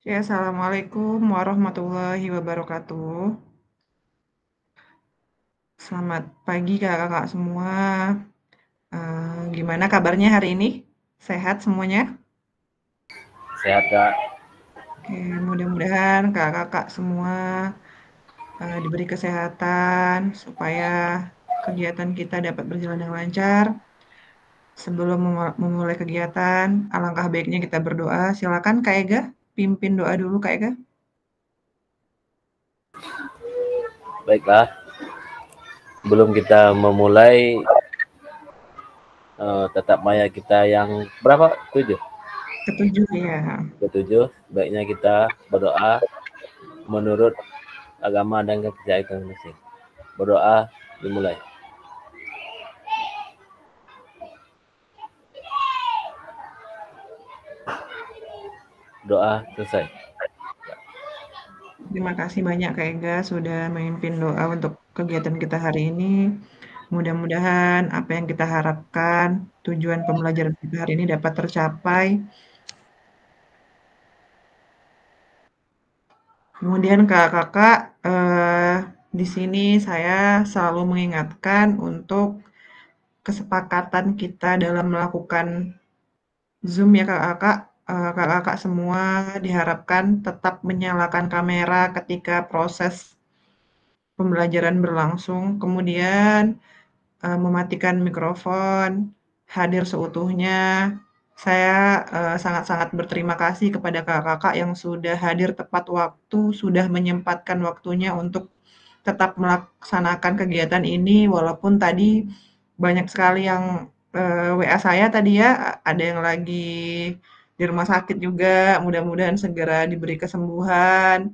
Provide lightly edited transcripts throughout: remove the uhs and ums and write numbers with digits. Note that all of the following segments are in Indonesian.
Ya, assalamualaikum warahmatullahi wabarakatuh. Selamat pagi kakak-kakak semua. Gimana kabarnya hari ini? Sehat semuanya? Sehat Kak. Oke, mudah-mudahan kakak-kakak semua diberi kesehatan supaya kegiatan kita dapat berjalan dengan lancar. Sebelum memulai kegiatan, alangkah baiknya kita berdoa. Silakan Kak Ega, pimpin doa dulu Kak Ega. Baiklah, belum kita memulai tetap maya kita yang berapa? 7. Ketujuh ya. Ketujuh, baiknya kita berdoa menurut agama dan kepercayaan masing-masing. Berdoa dimulai. Doa selesai. Terima kasih banyak Kak Ega sudah memimpin doa untuk kegiatan kita hari ini. Mudah-mudahan apa yang kita harapkan, tujuan pembelajaran kita hari ini dapat tercapai. Kemudian kakak-kakak, di sini saya selalu mengingatkan untuk kesepakatan kita dalam melakukan Zoom ya kakak-kakak. Kakak-kakak semua diharapkan tetap menyalakan kamera ketika proses pembelajaran berlangsung. Kemudian mematikan mikrofon, hadir seutuhnya. Saya sangat-sangat berterima kasih kepada kakak-kakak yang sudah hadir tepat waktu, sudah menyempatkan waktunya untuk tetap melaksanakan kegiatan ini, walaupun tadi banyak sekali yang WA saya tadi ya, ada yang lagi di rumah sakit juga, mudah-mudahan segera diberi kesembuhan.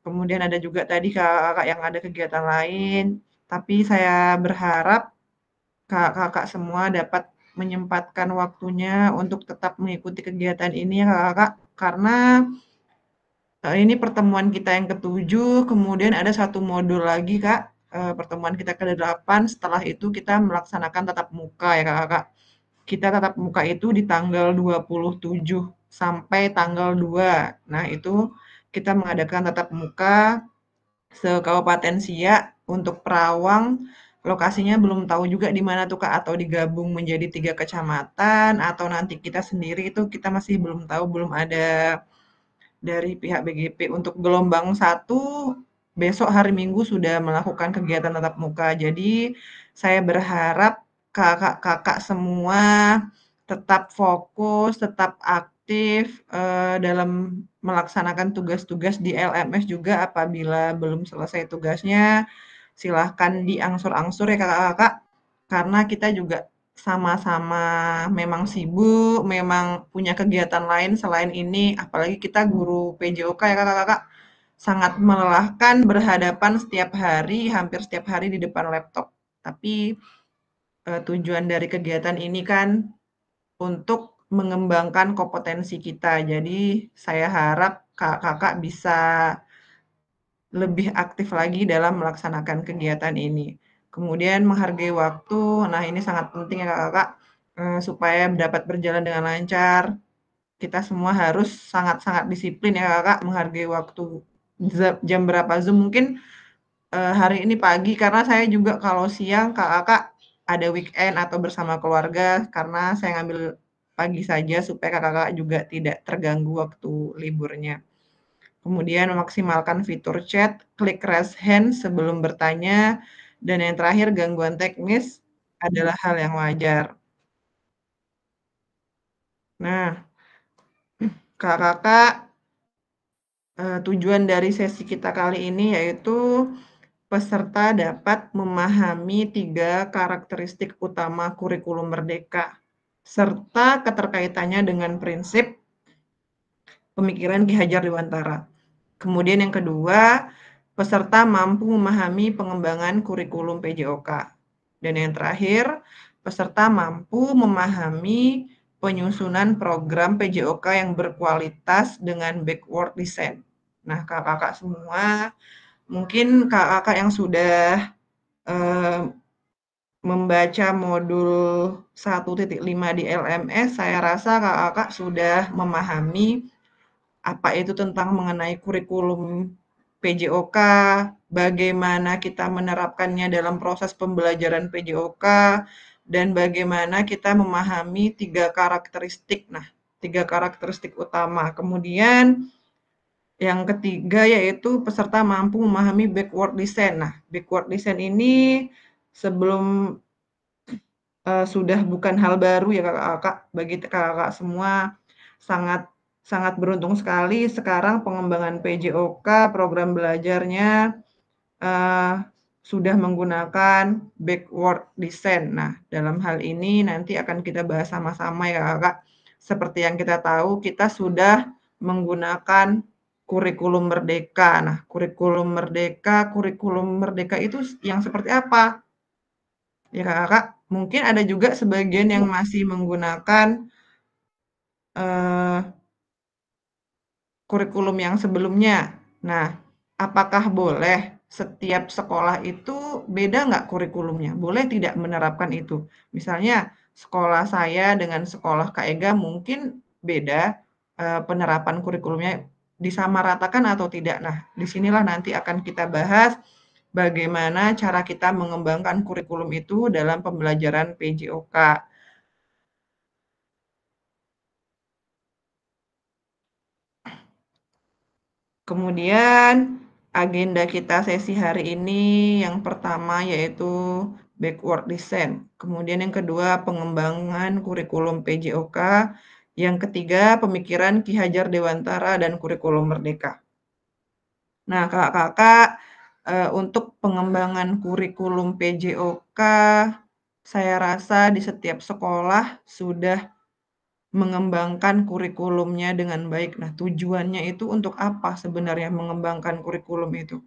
Kemudian ada juga tadi kakak-kakak yang ada kegiatan lain, tapi saya berharap kakak-kakak semua dapat menyempatkan waktunya untuk tetap mengikuti kegiatan ini ya kakak-kakak, karena ini pertemuan kita yang ketujuh, kemudian ada satu modul lagi kak, pertemuan kita ke-8, setelah itu kita melaksanakan tatap muka ya kakak-kakak. Kita tatap muka itu di tanggal 27 sampai tanggal 2. Nah itu kita mengadakan tatap muka se-Kabupaten Siak untuk Perawang. Lokasinya belum tahu juga di mana tuh Kak, atau digabung menjadi 3 kecamatan, atau nanti kita sendiri itu kita masih belum tahu, belum ada dari pihak BGP. Untuk gelombang satu, besok hari Minggu sudah melakukan kegiatan tatap muka. Jadi saya berharap kakak-kakak semua tetap fokus, tetap aktif dalam melaksanakan tugas-tugas di LMS juga. Apabila belum selesai tugasnya, silahkan diangsur-angsur ya kakak-kakak, karena kita juga sama-sama memang sibuk, memang punya kegiatan lain selain ini, apalagi kita guru PJOK ya kakak-kakak, sangat melelahkan berhadapan setiap hari, hampir setiap hari di depan laptop. Tapi tujuan dari kegiatan ini kan untuk mengembangkan kompetensi kita. Jadi saya harap kakak-kakak bisa lebih aktif lagi dalam melaksanakan kegiatan ini. Kemudian menghargai waktu, nah ini sangat penting ya kakak-kakak, supaya dapat berjalan dengan lancar. Kita semua harus sangat-sangat disiplin ya kakak, menghargai waktu. Jam berapa Zoom mungkin hari ini pagi, karena saya juga kalau siang kakak-kakak ada weekend atau bersama keluarga, karena saya ngambil pagi saja supaya kakak-kakak juga tidak terganggu waktu liburnya. Kemudian memaksimalkan fitur chat, klik raise hand sebelum bertanya, dan yang terakhir gangguan teknis adalah hal yang wajar. Nah, kakak-kakak, tujuan dari sesi kita kali ini yaitu peserta dapat memahami 3 karakteristik utama kurikulum Merdeka, serta keterkaitannya dengan prinsip pemikiran Ki Hajar Dewantara. Kemudian yang kedua, peserta mampu memahami pengembangan kurikulum PJOK. Dan yang terakhir, peserta mampu memahami penyusunan program PJOK yang berkualitas dengan backward design. Nah, kakak-kakak semua, mungkin kakak-kakak yang sudah eh, membaca modul 1.5 di LMS, saya rasa kakak-kakak sudah memahami apa itu tentang mengenai kurikulum PJOK, bagaimana kita menerapkannya dalam proses pembelajaran PJOK, dan bagaimana kita memahami 3 karakteristik. Nah, 3 karakteristik utama. Kemudian yang ketiga yaitu peserta mampu memahami backward design. Nah, backward design ini sebelum sudah bukan hal baru ya Kakak-kakak, bagi Kakak semua sangat sangat beruntung sekali sekarang pengembangan PJOK program belajarnya eee, sudah menggunakan backward design. Nah, dalam hal ini nanti akan kita bahas sama-sama ya Kakak. Seperti yang kita tahu kita sudah menggunakan kurikulum merdeka. Nah, kurikulum merdeka itu yang seperti apa? Ya Kakak, mungkin ada juga sebagian yang masih menggunakan, eee, kurikulum yang sebelumnya. Nah, apakah boleh setiap sekolah itu beda nggak kurikulumnya? Boleh tidak menerapkan itu? Misalnya sekolah saya dengan sekolah Kak Ega mungkin beda, penerapan kurikulumnya, disamaratakan atau tidak? Nah, di sinilah nanti akan kita bahas bagaimana cara kita mengembangkan kurikulum itu dalam pembelajaran PJOK. Kemudian agenda kita sesi hari ini yang pertama yaitu backward design. Kemudian yang kedua pengembangan kurikulum PJOK. Yang ketiga pemikiran Ki Hajar Dewantara dan kurikulum merdeka. Nah, Kakak-kakak, untuk pengembangan kurikulum PJOK, saya rasa di setiap sekolah sudah mengembangkan kurikulumnya dengan baik. Nah, tujuannya itu untuk apa sebenarnya mengembangkan kurikulum itu?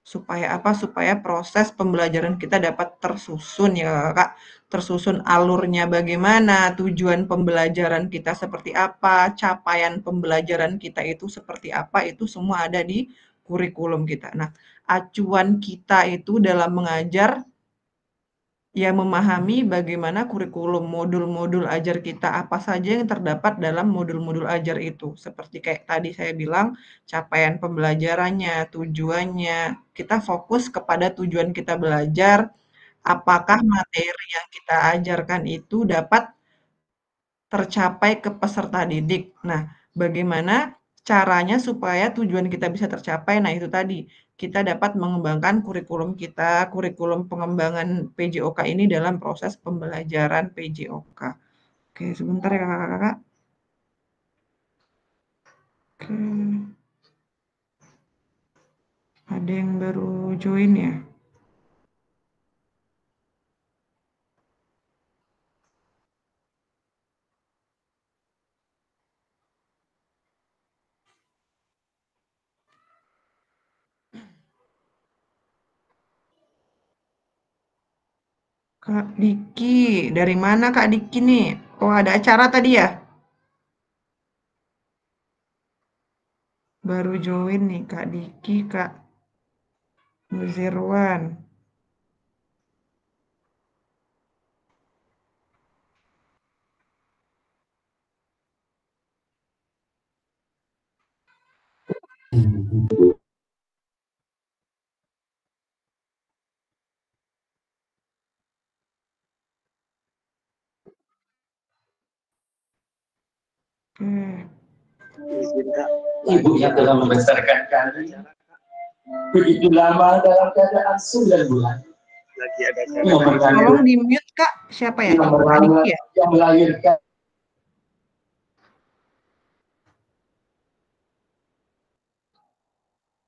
Supaya apa? Supaya proses pembelajaran kita dapat tersusun ya Kakak, tersusun alurnya bagaimana, tujuan pembelajaran kita seperti apa, capaian pembelajaran kita itu seperti apa, itu semua ada di kurikulum kita. Nah, acuan kita itu dalam mengajar ya memahami bagaimana kurikulum modul-modul ajar kita, apa saja yang terdapat dalam modul-modul ajar itu. Seperti kayak tadi saya bilang, capaian pembelajarannya, tujuannya. Kita fokus kepada tujuan kita belajar, apakah materi yang kita ajarkan itu dapat tercapai ke peserta didik. Nah, bagaimana caranya supaya tujuan kita bisa tercapai? Nah, itu tadi, kita dapat mengembangkan kurikulum kita, kurikulum pengembangan PJOK ini dalam proses pembelajaran PJOK. Oke, sebentar ya Kakak-kakak. Oke, ada yang baru join ya? Kak Diki, dari mana Kak Diki nih? Oh, ada acara tadi ya? Baru join nih Kak Diki, Kak Nuzirwan. Oke. Ibu yang telah membesarkan kami begitu lama dalam keadaan 9 bulan. Lagi ada Tolong di mute Kak. Siapa ya? Yang Kak Diki ya? yang melahirkan.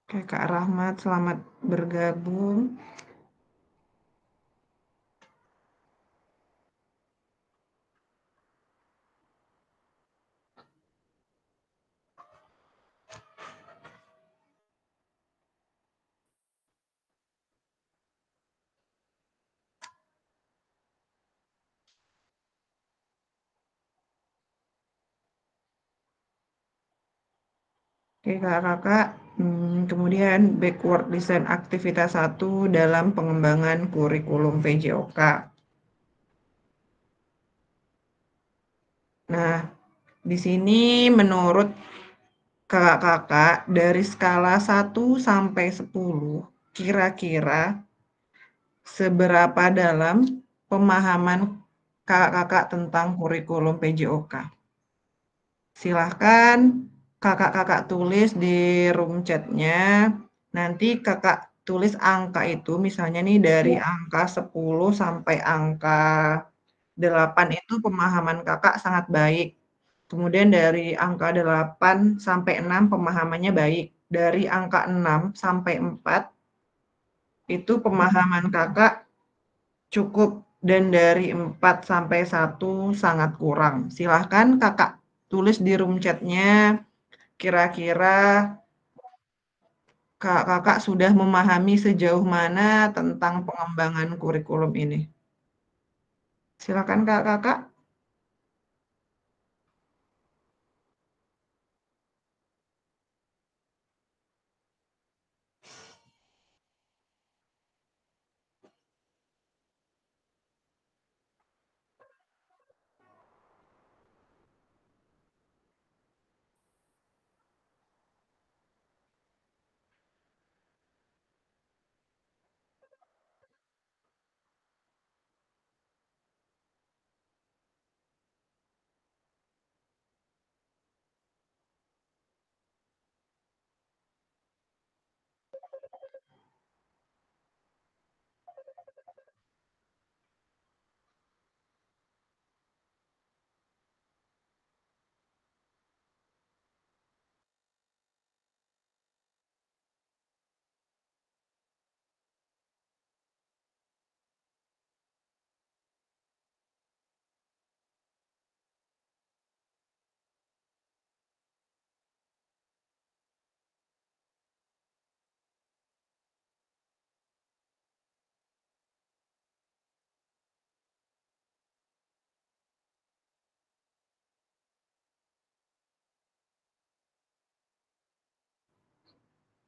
Oke, Kak Rahmat, selamat bergabung. Oke, Kakak-kakak. Kemudian backward design aktivitas 1 dalam pengembangan kurikulum PJOK. Nah, di sini menurut kakak-kakak dari skala 1 sampai 10, kira-kira seberapa dalam pemahaman kakak-kakak tentang kurikulum PJOK? Silahkan kakak-kakak tulis di room chat-nya. Nanti kakak tulis angka itu, misalnya nih dari angka 10 sampai angka 8 itu pemahaman kakak sangat baik. Kemudian dari angka 8 sampai 6 pemahamannya baik. Dari angka 6 sampai 4 itu pemahaman kakak cukup. Dan dari 4 sampai 1 sangat kurang. Silahkan kakak tulis di room chat-nya kira-kira kakak sudah memahami sejauh mana tentang pengembangan kurikulum ini. Silakan kakak.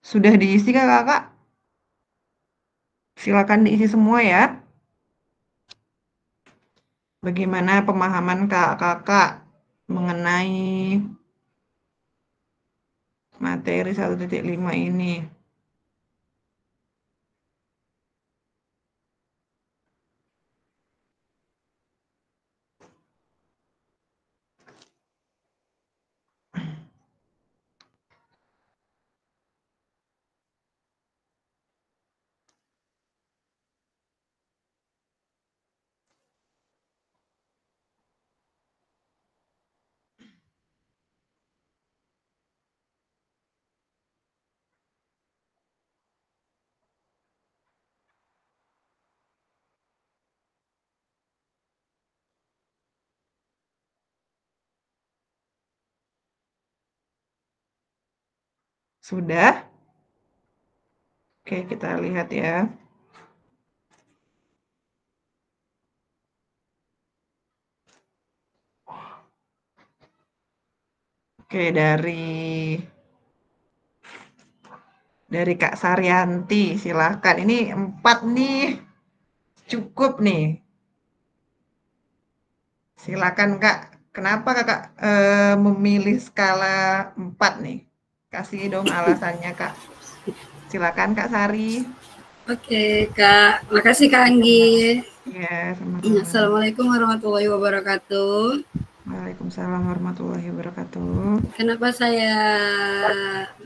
Sudah diisi kakak? Silakan diisi semua ya. Bagaimana pemahaman kakak mengenai materi 1.5 ini? Sudah? Oke, kita lihat ya. Oke, dari Kak Saryanti, silakan. Ini 4 nih, cukup nih. Silakan Kak. Kenapa Kakak memilih skala 4 nih? Kasih dong alasannya Kak. Silakan Kak Sari. Oke Kak, makasih Kak Anggi. Ya, sama-sama. Assalamualaikum warahmatullahi wabarakatuh. Waalaikumsalam warahmatullahi wabarakatuh. Kenapa saya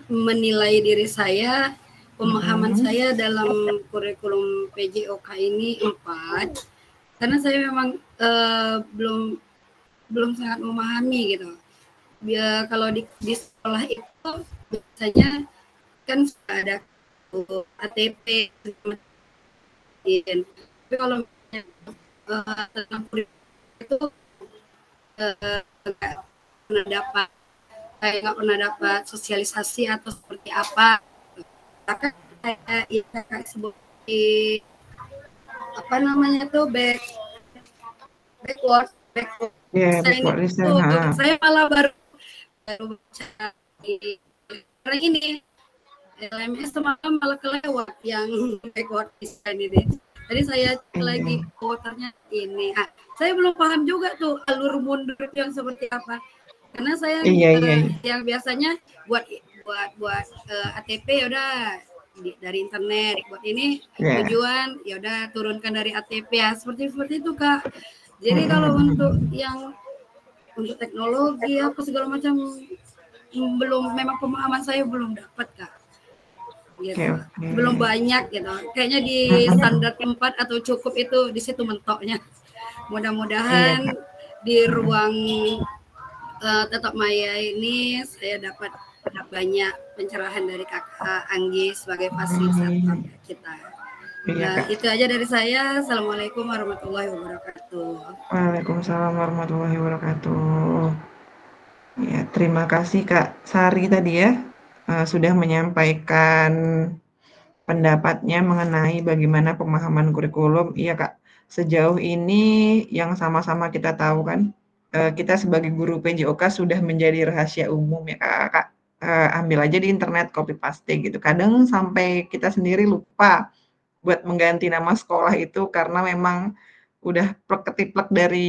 menilai diri saya, pemahaman saya dalam kurikulum PJOK ini 4, karena saya memang belum sangat memahami gitu. Biar kalau di sekolah itu biasanya kan ada ATP, tapi kalau tentang kurikulum itu nggak pernah dapat sosialisasi atau seperti apa. Maka kayak seperti apa namanya tuh backward. Ya, backward listener. Saya malah baru baca karena ini LMS semalam malah kelewat yang backward design ini. Tadi saya lagi ternyata ini. Saya belum paham juga tuh alur mundur yang seperti apa. Karena saya Iya, iya. yang biasanya buat ATP ya udah dari internet, buat ini Ya. tujuan ya udah turunkan dari ATP ya, seperti itu Kak. Jadi kalau untuk yang untuk teknologi apa segala macam belum, memang pemahaman saya belum dapat Kak. Gitu. Oke. Belum banyak gitu. Kayaknya di standar 4 atau cukup itu di situ mentoknya. Mudah-mudahan Iya, Kak. di ruang tetap maya ini saya dapat banyak pencerahan dari Kakak Anggi sebagai fasilitator kita. Iya, Nah, Kak. itu aja dari saya. Assalamualaikum warahmatullahi wabarakatuh. Waalaikumsalam warahmatullahi wabarakatuh. Ya, terima kasih Kak Sari tadi ya, sudah menyampaikan pendapatnya mengenai bagaimana pemahaman kurikulum. Iya Kak, sejauh ini yang sama-sama kita tahu kan, kita sebagai guru PJOK sudah menjadi rahasia umum ya Kak. Ambil aja di internet, copy paste gitu. Kadang sampai kita sendiri lupa buat mengganti nama sekolah itu karena memang udah plek-ketiplek dari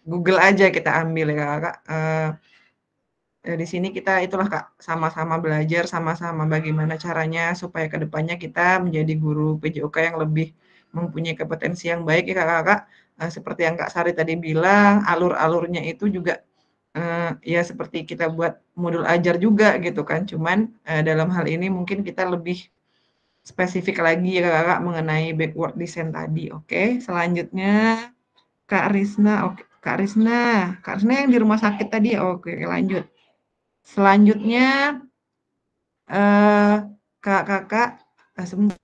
Google aja kita ambil ya Kak. Di sini kita itulah Kak, sama-sama belajar, sama-sama bagaimana caranya supaya ke depannya kita menjadi guru PJOK yang lebih mempunyai kompetensi yang baik ya Kakak. Seperti yang Kak Sari tadi bilang, alur-alurnya itu juga ya seperti kita buat modul ajar juga gitu kan. Cuman dalam hal ini mungkin kita lebih spesifik lagi ya Kakak mengenai backward design tadi. Oke, selanjutnya Kak Risna. Oke, Kak Risna. Kak Risna yang di rumah sakit tadi ya. Oke, lanjut. Selanjutnya eh Kakak sebentar.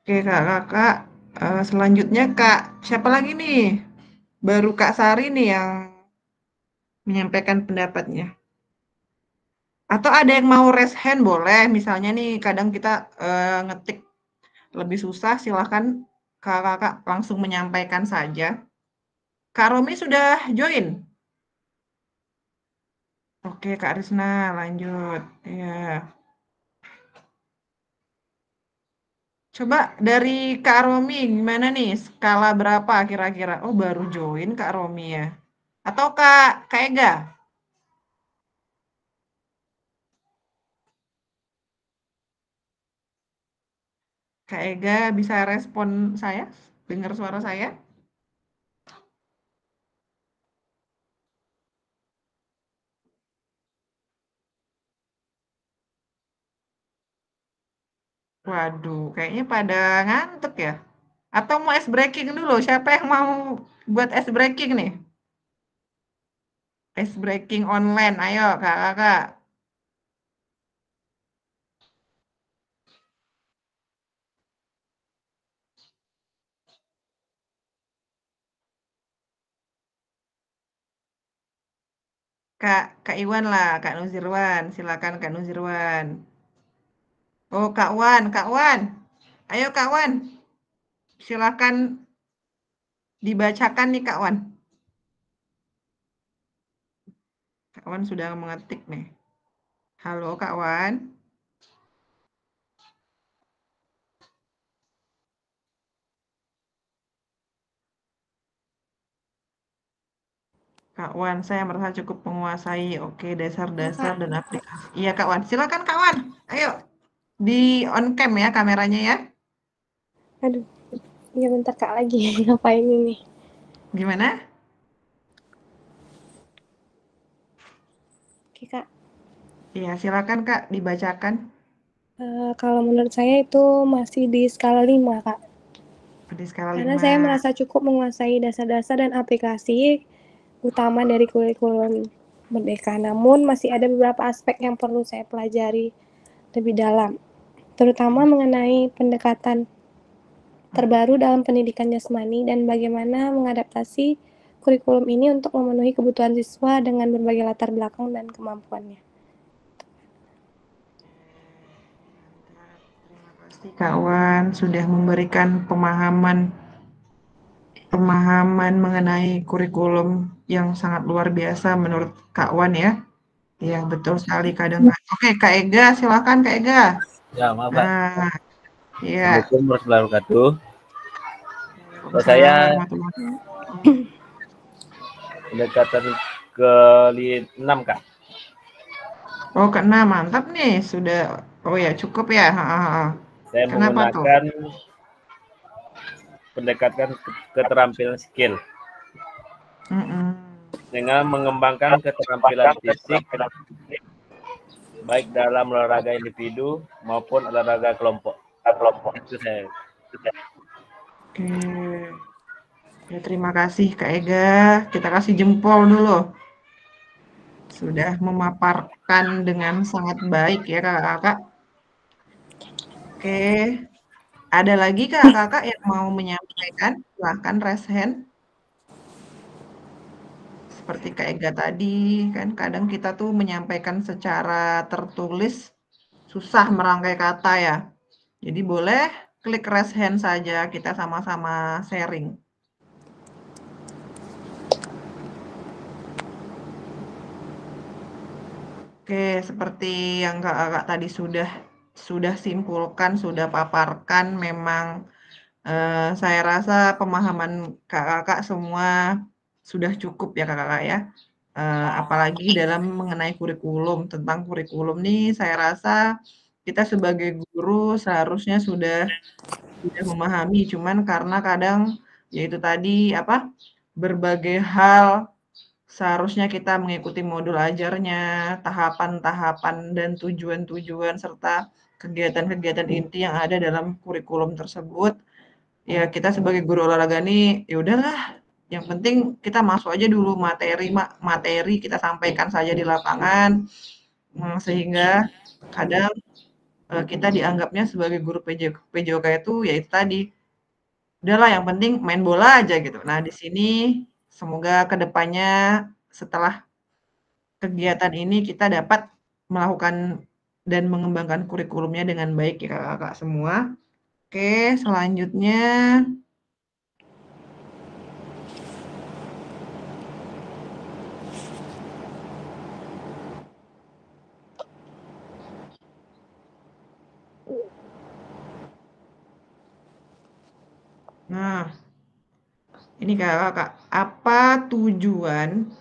Oke Kakak, selanjutnya Kak siapa lagi nih? Baru Kak Sari nih yang menyampaikan pendapatnya. Atau ada yang mau raise hand boleh, misalnya nih kadang kita ngetik lebih susah, silahkan Kakak langsung menyampaikan saja. Kak Romi sudah join? Oke Kak Risna lanjut. Ya. Coba dari Kak Romi gimana nih? Skala berapa kira-kira? Oh baru join Kak Romi ya? Atau Kak Ega? Kak Ega bisa respon saya? Dengar suara saya? Waduh, kayaknya pada ngantuk ya? Atau mau ice breaking dulu? Siapa yang mau buat ice breaking nih? Ice breaking online, ayo kakak. Kak Iwan lah, Kak Nuzirwan. Silakan Kak Nuzirwan. Oh, Kak Wan. Ayo Kak Wan, silakan dibacakan nih Kak Wan. Kak Wan sudah mengetik nih. Halo Kak Wan. Kak Wan, saya merasa cukup menguasai. Oke, dasar-dasar dan aplikasi. Iya Kak Wan, silakan Kak Wan. Ayo, di on cam ya kameranya ya. Aduh, ya bentar Kak lagi ngapain ini? Gimana? Oke Kak. Iya, silakan Kak dibacakan. Kalau menurut saya itu masih di skala 5, Kak. Di skala Karena 5. saya merasa cukup menguasai dasar-dasar dan aplikasi utama dari kurikulum Merdeka. Namun masih ada beberapa aspek yang perlu saya pelajari lebih dalam, terutama mengenai pendekatan terbaru dalam pendidikan jasmani dan bagaimana mengadaptasi kurikulum ini untuk memenuhi kebutuhan siswa dengan berbagai latar belakang dan kemampuannya. Terima kasih Kak Wan sudah memberikan pemahaman mengenai kurikulum yang sangat luar biasa menurut Kak Wan ya. Iya betul sekali kadang. Oke Kak Ega, silakan Kak Ega. Ya, maaf, Mbak. Nah, iya. Assalamualaikum warahmatullahi wabarakatuh. Kalau Waalaikumsalam saya warahmatullahi wabarakatuh. pendekatan ke 6, Kak. Oh, keenam mantap nih sudah. Oh ya cukup ya. Saya Kenapa tuh? menggunakan pendekatan keterampilan skill dengan mengembangkan keterampilan fisik baik dalam olahraga individu maupun olahraga kelompok. Itu saya. Oke. Ya, terima kasih Kak Ega. Kita kasih jempol dulu. Sudah memaparkan dengan sangat baik ya kakak-kakak. Oke. Ada lagi kakak-kakak yang mau menyampaikan? Silahkan raise hand. Seperti Kak Ega tadi, kan kadang kita tuh menyampaikan secara tertulis susah merangkai kata ya. Jadi boleh klik raise hand saja, kita sama-sama sharing. Oke, seperti yang kakak tadi sudah simpulkan, sudah paparkan, memang saya rasa pemahaman kakak semua sudah cukup ya kakak ya. Apalagi dalam mengenai kurikulum, tentang kurikulum nih saya rasa kita sebagai guru seharusnya sudah memahami, cuman karena kadang yaitu tadi berbagai hal seharusnya kita mengikuti modul ajarnya, tahapan-tahapan dan tujuan-tujuan serta kegiatan-kegiatan inti yang ada dalam kurikulum tersebut. Ya kita sebagai guru olahraga nih, ya udahlah, yang penting kita masuk aja dulu materi kita sampaikan saja di lapangan, sehingga kadang kita dianggapnya sebagai guru PJOK itu ya itu tadi, udahlah yang penting main bola aja gitu. Nah di sini semoga kedepannya setelah kegiatan ini kita dapat melakukan dan mengembangkan kurikulumnya dengan baik ya kakak-kakak semua. Oke, selanjutnya. Nah, ini kakak-kakak, apa tujuan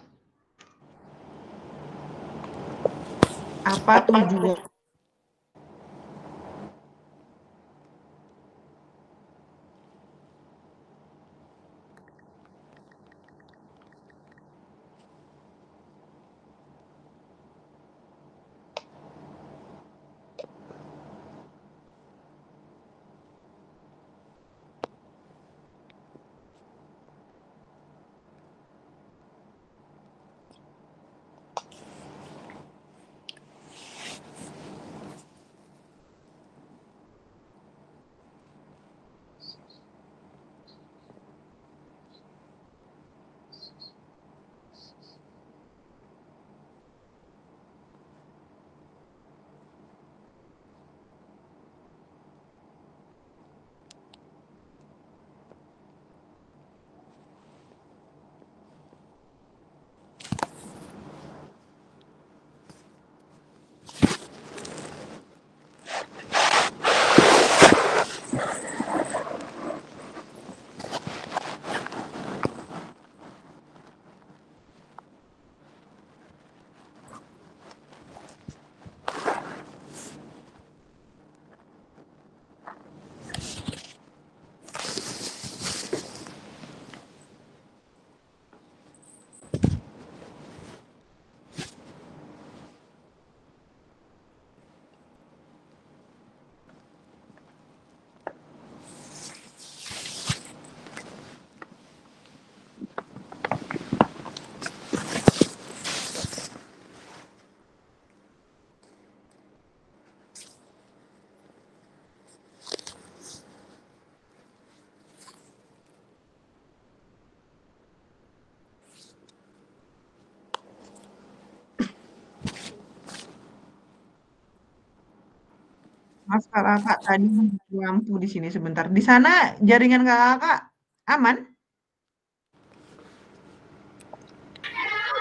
Mas Kakak tadi mati lampu di sini sebentar. Di sana jaringan Kakak aman?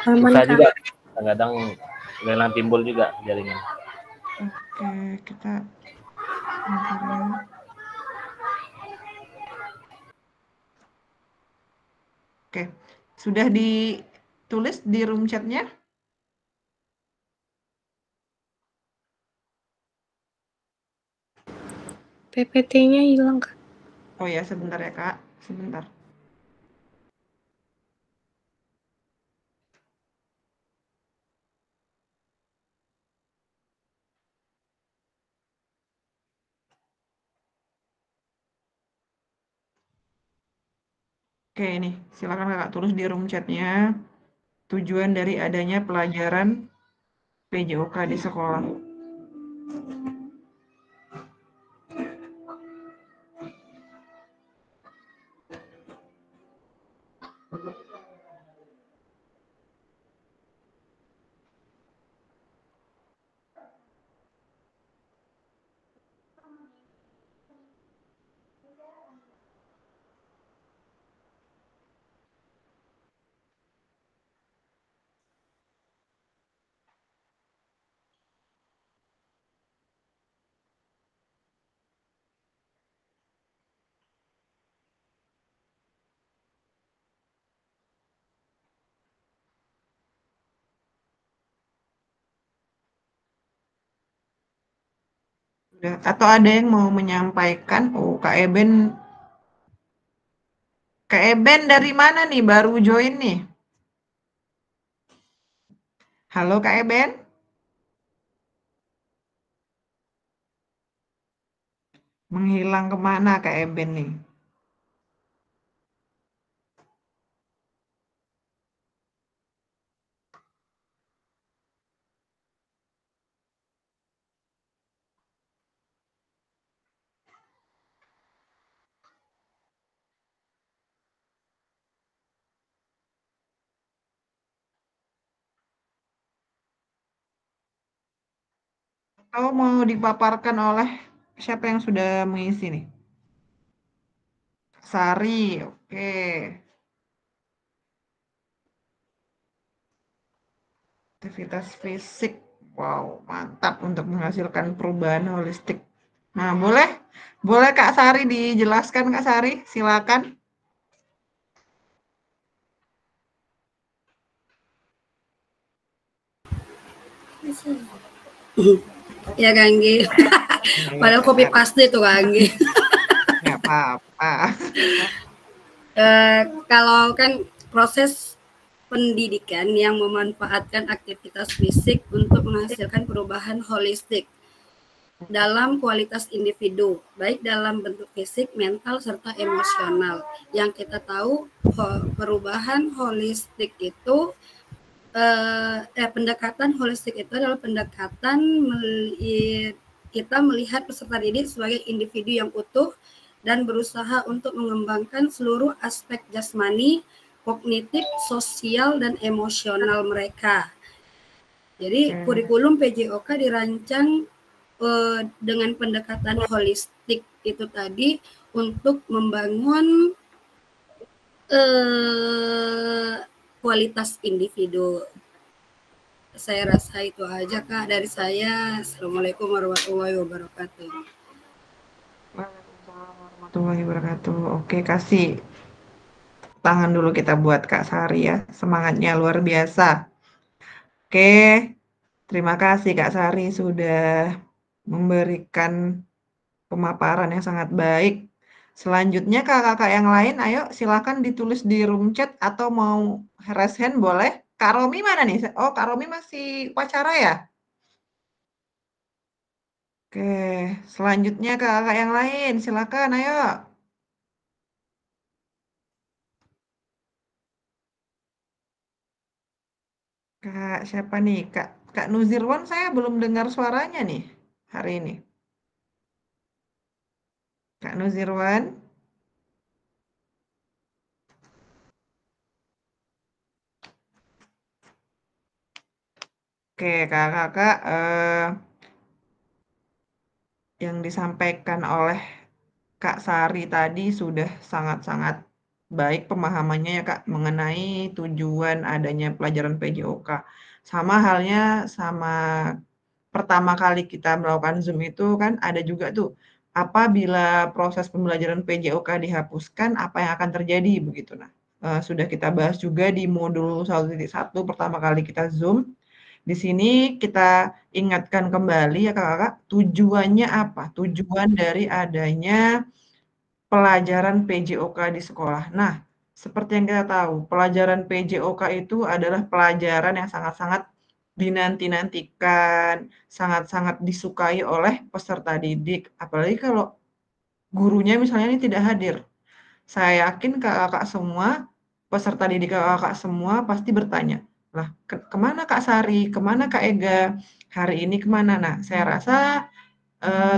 Aman, Susah Kak. juga. Kadang-kadang memang timbul juga jaringan. Oke, kita sebentar ya. Oke, sudah ditulis di room chatnya? PPT-nya hilang, Kak. Oh ya, sebentar ya Kak, sebentar. Oke, ini silakan Kakak tulis di room chatnya tujuan dari adanya pelajaran PJOK di sekolah. Udah. Atau ada yang mau menyampaikan? Oh, Kak Eben dari mana nih? Baru join nih. Halo Kak Eben? Menghilang kemana Kak Eben nih? Atau mau dipaparkan oleh siapa yang sudah mengisi nih? Sari, oke. Aktivitas fisik, wow, mantap untuk menghasilkan perubahan holistik. Nah, boleh Kak Sari dijelaskan Kak Sari, silakan. Ya Ganggi. Padahal copy paste tuh Ganggi. Nggak apa-apa. Kalau kan proses pendidikan yang memanfaatkan aktivitas fisik untuk menghasilkan perubahan holistik dalam kualitas individu, baik dalam bentuk fisik, mental, serta emosional. Yang kita tahu perubahan holistik itu pendekatan holistik itu adalah pendekatan kita melihat peserta didik sebagai individu yang utuh dan berusaha untuk mengembangkan seluruh aspek jasmani, kognitif, sosial, dan emosional mereka. Jadi kurikulum PJOK dirancang dengan pendekatan holistik itu tadi untuk membangun kualitas individu. Saya rasa itu aja Kak dari saya. Assalamualaikum warahmatullahi wabarakatuh. Waalaikumsalam warahmatullahi wabarakatuh. Oke, kasih tangan dulu kita buat Kak Sari ya. Semangatnya luar biasa. Oke, terima kasih Kak Sari sudah memberikan pemaparan yang sangat baik. Selanjutnya kakak-kakak yang lain, ayo silakan ditulis di room chat atau mau raise hand boleh. Kak Romi mana nih? Oh, Kak Romi masih upacara ya? Oke, selanjutnya kakak yang lain, silakan ayo. Kak siapa nih? Kak Nuzirwan saya belum dengar suaranya nih hari ini. Kak Nuzirwan. Oke, kakak-kakak yang disampaikan oleh Kak Sari tadi sudah sangat-sangat baik pemahamannya ya Kak, mengenai tujuan adanya pelajaran PJOK. Sama halnya sama pertama kali kita melakukan Zoom itu kan ada juga tuh, apabila proses pembelajaran PJOK dihapuskan, apa yang akan terjadi begitu. Nah, sudah kita bahas juga di modul 1.1 pertama kali kita Zoom. Di sini kita ingatkan kembali ya Kakak-kakak, tujuannya apa? Tujuan dari adanya pelajaran PJOK di sekolah. Nah, seperti yang kita tahu, pelajaran PJOK itu adalah pelajaran yang sangat-sangat dinanti-nantikan, sangat-sangat disukai oleh peserta didik. Apalagi kalau gurunya misalnya ini tidak hadir. Saya yakin kakak-kakak semua, peserta didik kakak-kakak semua pasti bertanya, lah kemana Kak Sari, kemana Kak Ega, hari ini kemana? Nah, saya rasa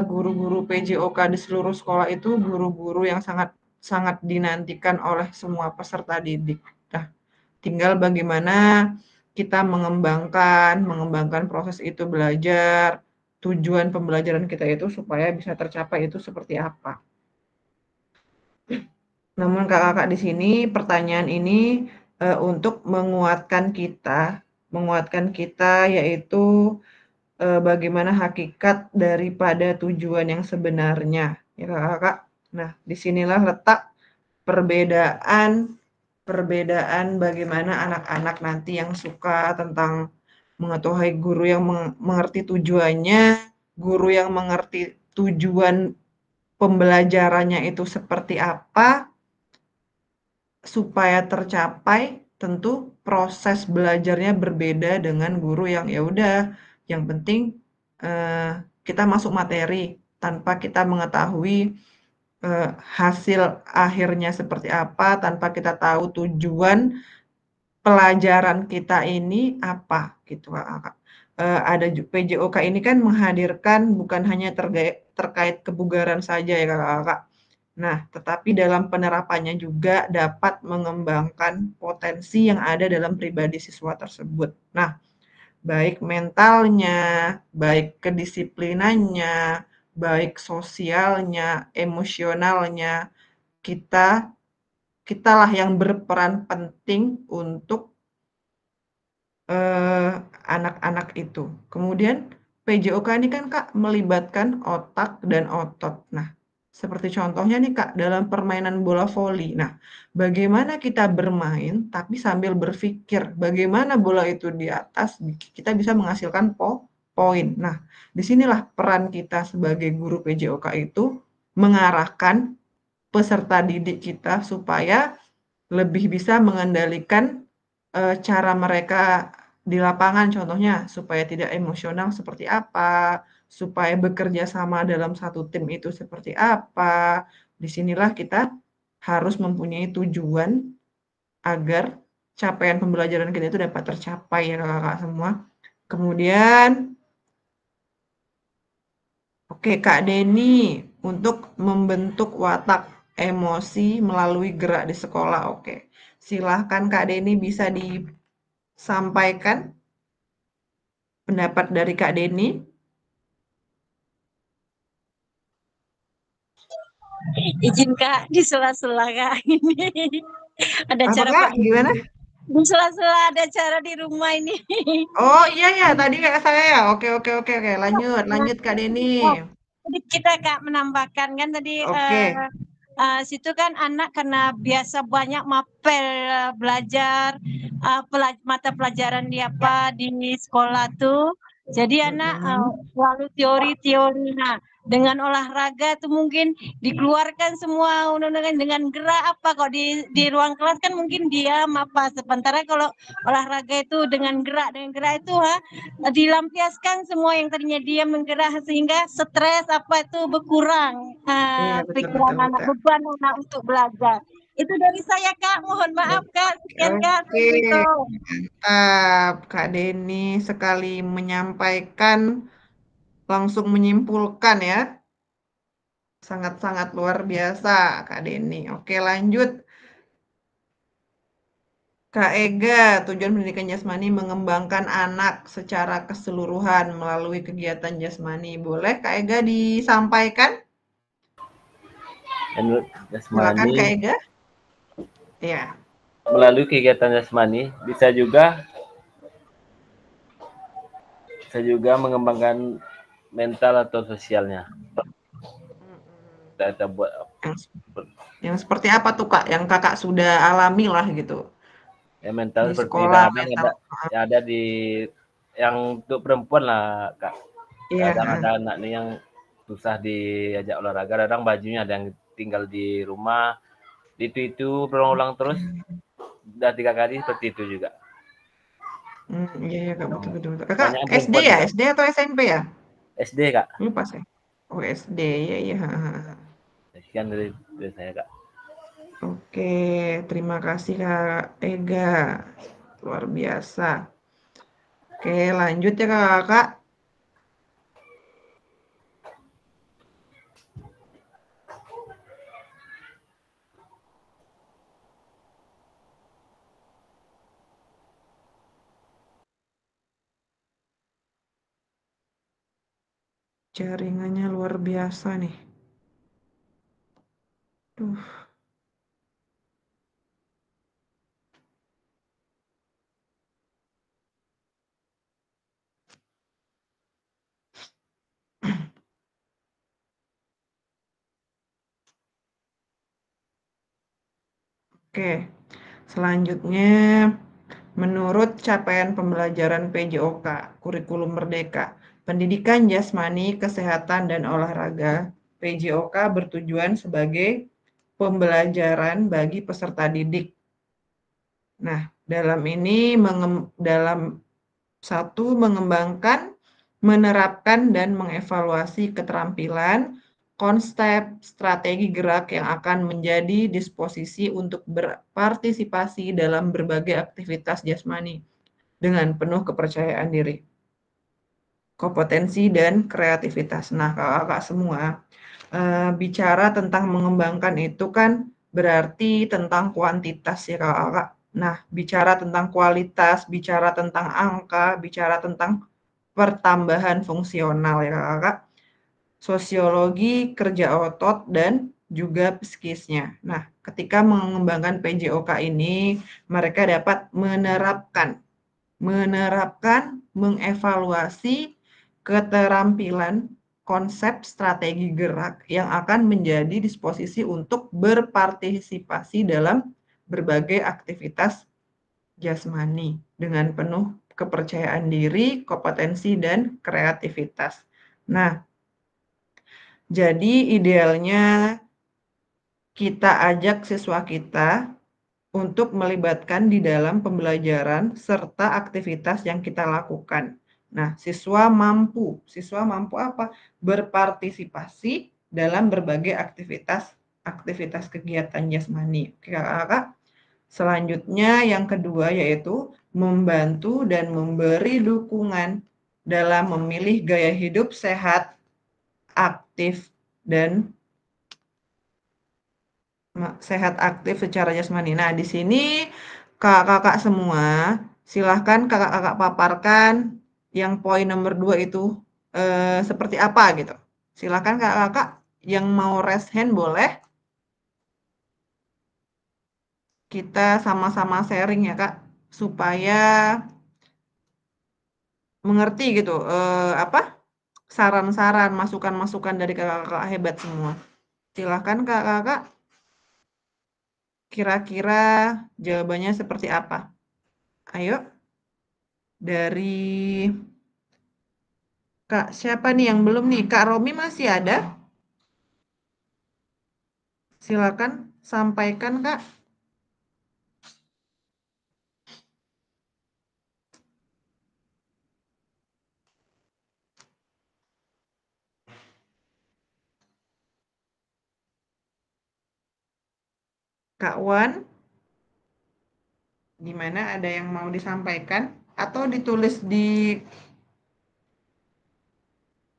guru-guru PJOK di seluruh sekolah itu guru-guru yang sangat sangat dinantikan oleh semua peserta didik. Nah, tinggal bagaimana kita mengembangkan proses itu belajar, tujuan pembelajaran kita itu supaya bisa tercapai itu seperti apa. Namun kakak-kakak di sini pertanyaan ini untuk menguatkan kita yaitu bagaimana hakikat daripada tujuan yang sebenarnya, ya kakak-kakak. Nah, disinilah letak perbedaan bagaimana anak-anak nanti yang suka tentang mengetahui guru yang mengerti tujuannya, guru yang mengerti tujuan pembelajarannya itu seperti apa, supaya tercapai tentu proses belajarnya berbeda dengan guru yang ya udah yang penting kita masuk materi tanpa kita mengetahui hasil akhirnya seperti apa, tanpa kita tahu tujuan pelajaran kita ini apa gitu Kak. Ada PJOK ini kan menghadirkan bukan hanya terkait kebugaran saja ya Kakak. Nah, tetapi dalam penerapannya juga dapat mengembangkan potensi yang ada dalam pribadi siswa tersebut. Nah, baik mentalnya, baik kedisiplinannya, baik sosialnya, emosionalnya, kitalah yang berperan penting untuk anak-anak itu. Kemudian PJOK ini kan Kak melibatkan otak dan otot. Nah, seperti contohnya nih Kak dalam permainan bola voli. Nah, bagaimana kita bermain tapi sambil berpikir bagaimana bola itu di atas kita bisa menghasilkan poin. Nah, disinilah peran kita sebagai guru PJOK itu mengarahkan peserta didik kita supaya lebih bisa mengendalikan cara mereka di lapangan contohnya supaya tidak emosional seperti apa, supaya bekerja sama dalam satu tim itu seperti apa. Disinilah kita harus mempunyai tujuan agar capaian pembelajaran kita itu dapat tercapai ya kakak-kakak semua. Kemudian, oke Kak Denny, untuk membentuk watak emosi melalui gerak di sekolah, oke. Silahkan Kak Denny bisa disampaikan pendapat dari Kak Denny. Izin Kak, di sela-sela Kak ini ada Apa cara Kak? Pak. Gimana? Di sela-sela ada cara di rumah ini. Oh iya ya, tadi kayak saya ya. Oke. Lanjut Kak Denny. Jadi kita Kak menambahkan kan tadi Oke. situ kan anak karena biasa banyak mapel belajar mata pelajaran di apa di sekolah tuh. Jadi anak selalu teori-teori. Nah, dengan olahraga tuh mungkin dikeluarkan semua dengan gerak apa kok di ruang kelas kan mungkin diam apa sementara kalau olahraga itu dengan gerak itu dilampiaskan semua yang tadinya diam menggerak sehingga stres apa itu berkurang Iya, pikiran anak beban anak untuk belajar. Itu dari saya Kak, mohon maaf Kak, sekian Kak. Oke, mantap. Kak Denny sekali menyampaikan, langsung menyimpulkan ya. Sangat-sangat luar biasa Kak Denny. Oke, lanjut. Kak Ega, tujuan pendidikan jasmani mengembangkan anak secara keseluruhan melalui kegiatan jasmani. Boleh Kak Ega disampaikan? Menurut Silakan Kak jasmani, Ega. Ya. melalui kegiatan jasmani bisa juga mengembangkan mental atau sosialnya. Kita buat Yang, yang seperti apa tuh Kak? Yang Kakak sudah alami lah gitu ya mental di seperti sekolah kadang mental. ada di yang untuk perempuan lah Kak. Iya. Kadang ada anak nih yang susah diajak olahraga, kadang bajunya ada yang tinggal di rumah, itu berulang-ulang terus, udah 3 kali seperti itu juga. Iya, iya Kak, betul, betul, betul. Kakak Banyak SD perempuan ya? juga. SD atau SMP ya? SD Kak, Lupa saya. Oh SD, iya, iya. sekian dari saya Kak. Oke, terima kasih Kak Ega. Luar biasa. Oke, lanjut ya Kakak. Jaringannya luar biasa nih. Duh. Oke, selanjutnya menurut capaian pembelajaran PJOK, Kurikulum Merdeka, pendidikan jasmani, kesehatan, dan olahraga, PJOK bertujuan sebagai pembelajaran bagi peserta didik. Nah, dalam ini dalam satu mengembangkan, menerapkan, dan mengevaluasi keterampilan, konsep, strategi gerak yang akan menjadi disposisi untuk berpartisipasi dalam berbagai aktivitas jasmani dengan penuh kepercayaan diri, kompetensi, dan kreativitas. Nah, kakak semua, bicara tentang mengembangkan itu kan berarti tentang kuantitas ya kakak. Nah, bicara tentang kualitas, bicara tentang angka, bicara tentang pertambahan fungsional ya kakak, sosiologi, kerja otot, dan juga psikisnya. Nah, ketika mengembangkan PJOK ini, mereka dapat menerapkan, mengevaluasi keterampilan konsep strategi gerak yang akan menjadi disposisi untuk berpartisipasi dalam berbagai aktivitas jasmani dengan penuh kepercayaan diri, kompetensi, dan kreativitas. Nah, jadi idealnya kita ajak siswa kita untuk melibatkan di dalam pembelajaran serta aktivitas yang kita lakukan. Nah, siswa mampu apa? Berpartisipasi dalam berbagai aktivitas kegiatan jasmani. Oke, kakak. Selanjutnya yang kedua yaitu membantu dan memberi dukungan dalam memilih gaya hidup sehat, aktif, dan aktif secara jasmani. Nah, di sini kakak-kakak semua, silahkan kakak-kakak paparkan yang poin nomor 2 itu seperti apa gitu. Silahkan kakak-kakak yang mau raise hand boleh. Kita sama-sama sharing ya Kak, supaya mengerti gitu, apa, saran-saran, masukan-masukan dari kakak-kakak hebat semua. Silahkan kakak-kakak, kira-kira jawabannya seperti apa? Ayo, dari Kak, siapa nih yang belum nih? Kak Romi masih ada? Silakan sampaikan, Kak. Kak Wan, gimana? Ada yang mau disampaikan? Atau ditulis di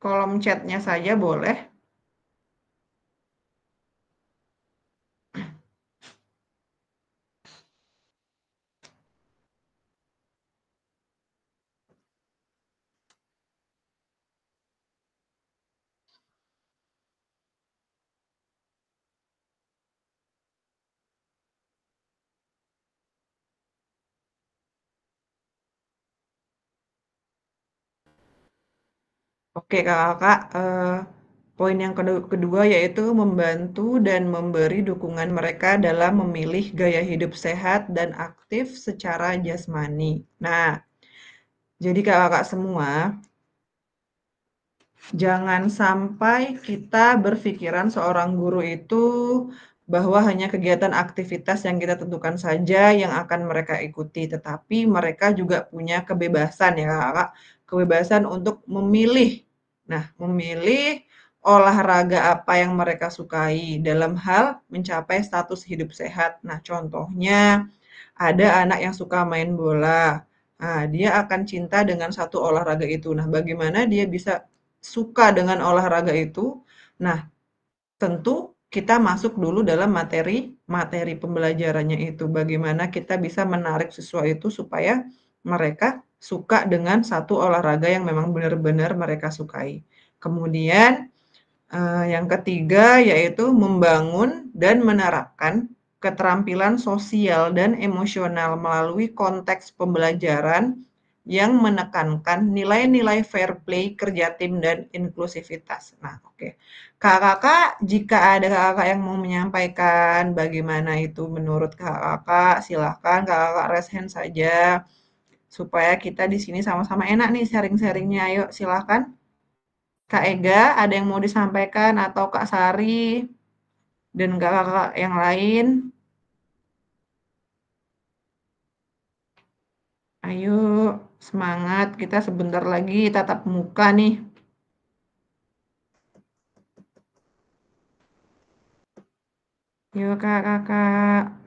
kolom chatnya saja boleh? Oke Kakak, poin yang kedua yaitu membantu dan memberi dukungan mereka dalam memilih gaya hidup sehat dan aktif secara jasmani. Nah, jadi Kakak semua, jangan sampai kita berpikiran seorang guru itu bahwa hanya kegiatan aktivitas yang kita tentukan saja yang akan mereka ikuti, tetapi mereka juga punya kebebasan ya Kakak, kebebasan untuk memilih. Nah, memilih olahraga apa yang mereka sukai dalam hal mencapai status hidup sehat. Nah, contohnya ada anak yang suka main bola. Nah, dia akan cinta dengan satu olahraga itu. Nah, bagaimana dia bisa suka dengan olahraga itu? Nah, tentu kita masuk dulu dalam materi pembelajarannya itu. Bagaimana kita bisa menarik siswa itu supaya mereka suka dengan satu olahraga yang memang benar-benar mereka sukai. Kemudian yang ketiga yaitu membangun dan menerapkan keterampilan sosial dan emosional melalui konteks pembelajaran yang menekankan nilai-nilai fair play, kerja tim, dan inklusivitas. Nah, oke. Kakak, jika ada kakak yang mau menyampaikan bagaimana itu menurut kakak, silahkan kakak raise hand saja supaya kita di sini sama-sama enak nih sharing-sharingnya. Ayo, silahkan. Kak Ega, ada yang mau disampaikan atau Kak Sari dan kakak-kakak yang lain? Ayo, semangat. Kita sebentar lagi tatap muka nih. Yuk kakak-kakak.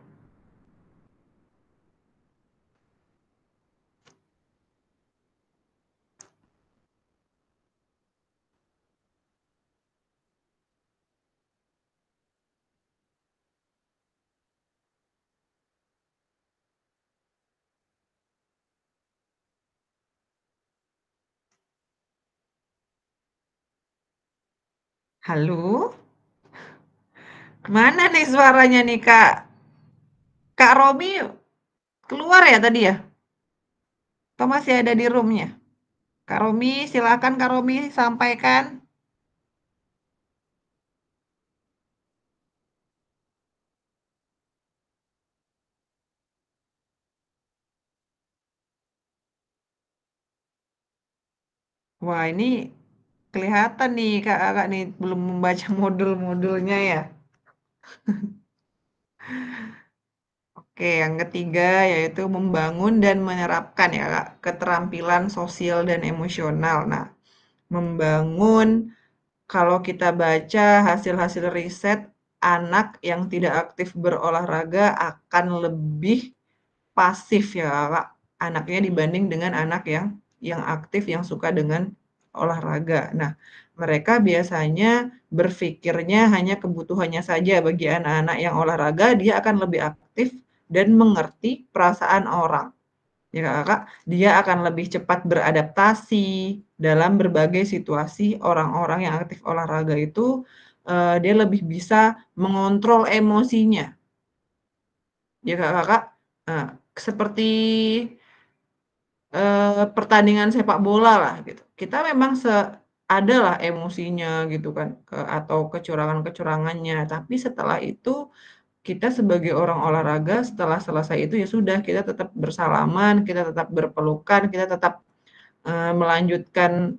Halo? Kemana nih suaranya nih Kak? Kak Robi keluar ya tadi ya? Atau masih ada di roomnya? Kak Romi, silakan Kak Romi sampaikan. Wah, ini kelihatan nih kakak nih belum membaca modul-modulnya ya. Oke, yang ketiga yaitu membangun dan menerapkan ya Kak, keterampilan sosial dan emosional. Nah, membangun kalau kita baca hasil-hasil riset, anak yang tidak aktif berolahraga akan lebih pasif ya Kak, anaknya dibanding dengan anak yang aktif yang suka dengan olahraga. Nah, mereka biasanya berpikirnya hanya kebutuhannya saja. Bagi anak-anak yang olahraga, dia akan lebih aktif dan mengerti perasaan orang. Ya Kakak, dia akan lebih cepat beradaptasi dalam berbagai situasi. Orang-orang yang aktif olahraga itu dia lebih bisa mengontrol emosinya. Ya Kakak, nah, seperti pertandingan sepak bola lah gitu. Kita memang ada lah emosinya gitu kan, atau kecurangan-kecurangannya. Tapi setelah itu kita sebagai orang olahraga setelah selesai itu ya sudah kita tetap bersalaman, kita tetap berpelukan, kita tetap melanjutkan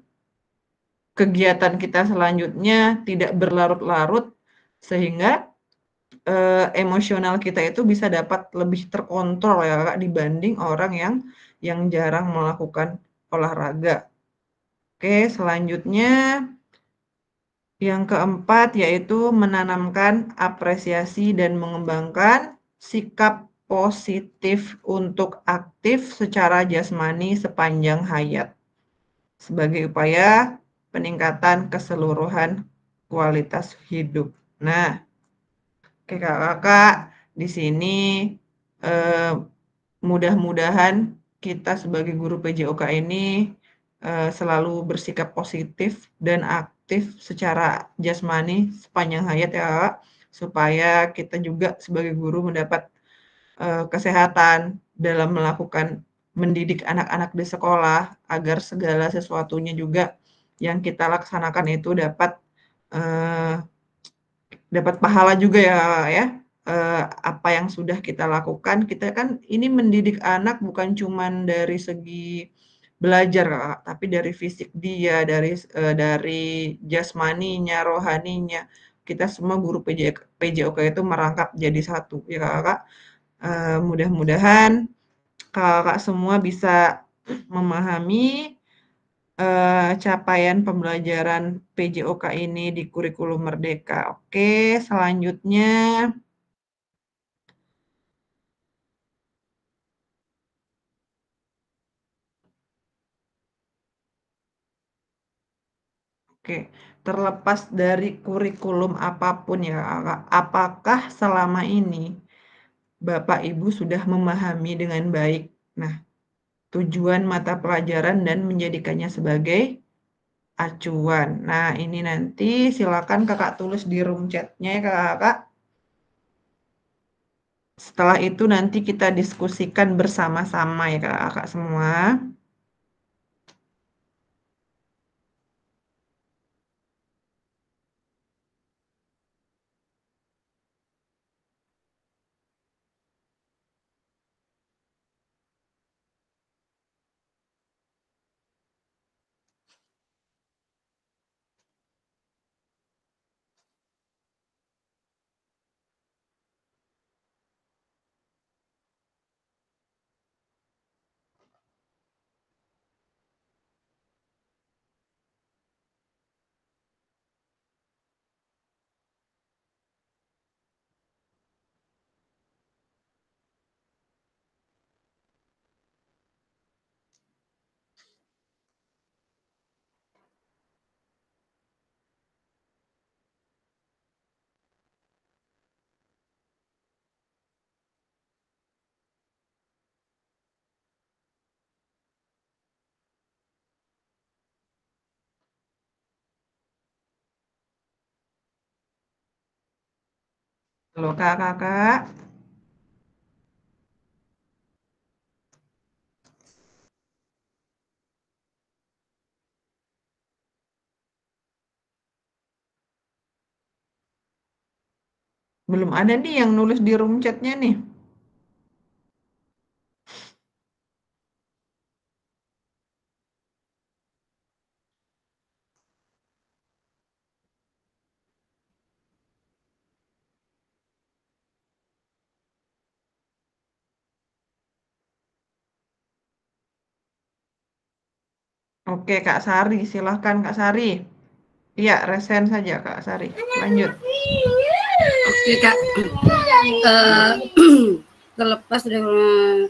kegiatan kita selanjutnya tidak berlarut-larut sehingga emosional kita itu bisa dapat lebih terkontrol ya Kak dibanding orang yang jarang melakukan olahraga. Oke, selanjutnya yang keempat yaitu menanamkan apresiasi dan mengembangkan sikap positif untuk aktif secara jasmani sepanjang hayat sebagai upaya peningkatan keseluruhan kualitas hidup. Nah, oke kakak-kakak, di sini eh, mudah-mudahan kita sebagai guru PJOK ini selalu bersikap positif dan aktif secara jasmani sepanjang hayat ya kakak, supaya kita juga sebagai guru mendapat kesehatan dalam melakukan mendidik anak-anak di sekolah agar segala sesuatunya juga yang kita laksanakan itu dapat pahala juga ya, apa yang sudah kita lakukan. Kita kan ini mendidik anak bukan cuman dari segi belajar, Kak, tapi dari fisik dia, dari jasmaninya, rohaninya. Kita semua guru PJOK itu merangkap jadi satu, ya Kakak. Mudah-mudahan Kakak semua bisa memahami capaian pembelajaran PJOK ini di kurikulum Merdeka. Oke, selanjutnya terlepas dari kurikulum apapun ya Kakak, apakah selama ini Bapak Ibu sudah memahami dengan baik tujuan mata pelajaran dan menjadikannya sebagai acuan. Nah, ini nanti silakan Kakak tulis di room chat-nya ya Kakak. Setelah itu nanti kita diskusikan bersama-sama ya Kakak semua. Halo Kakak. Belum ada nih yang nulis di room chat-nya nih. Oke, Kak Sari, silahkan Kak Sari. Iya, resen saja Kak Sari. Lanjut. Oke Kak, terlepas dari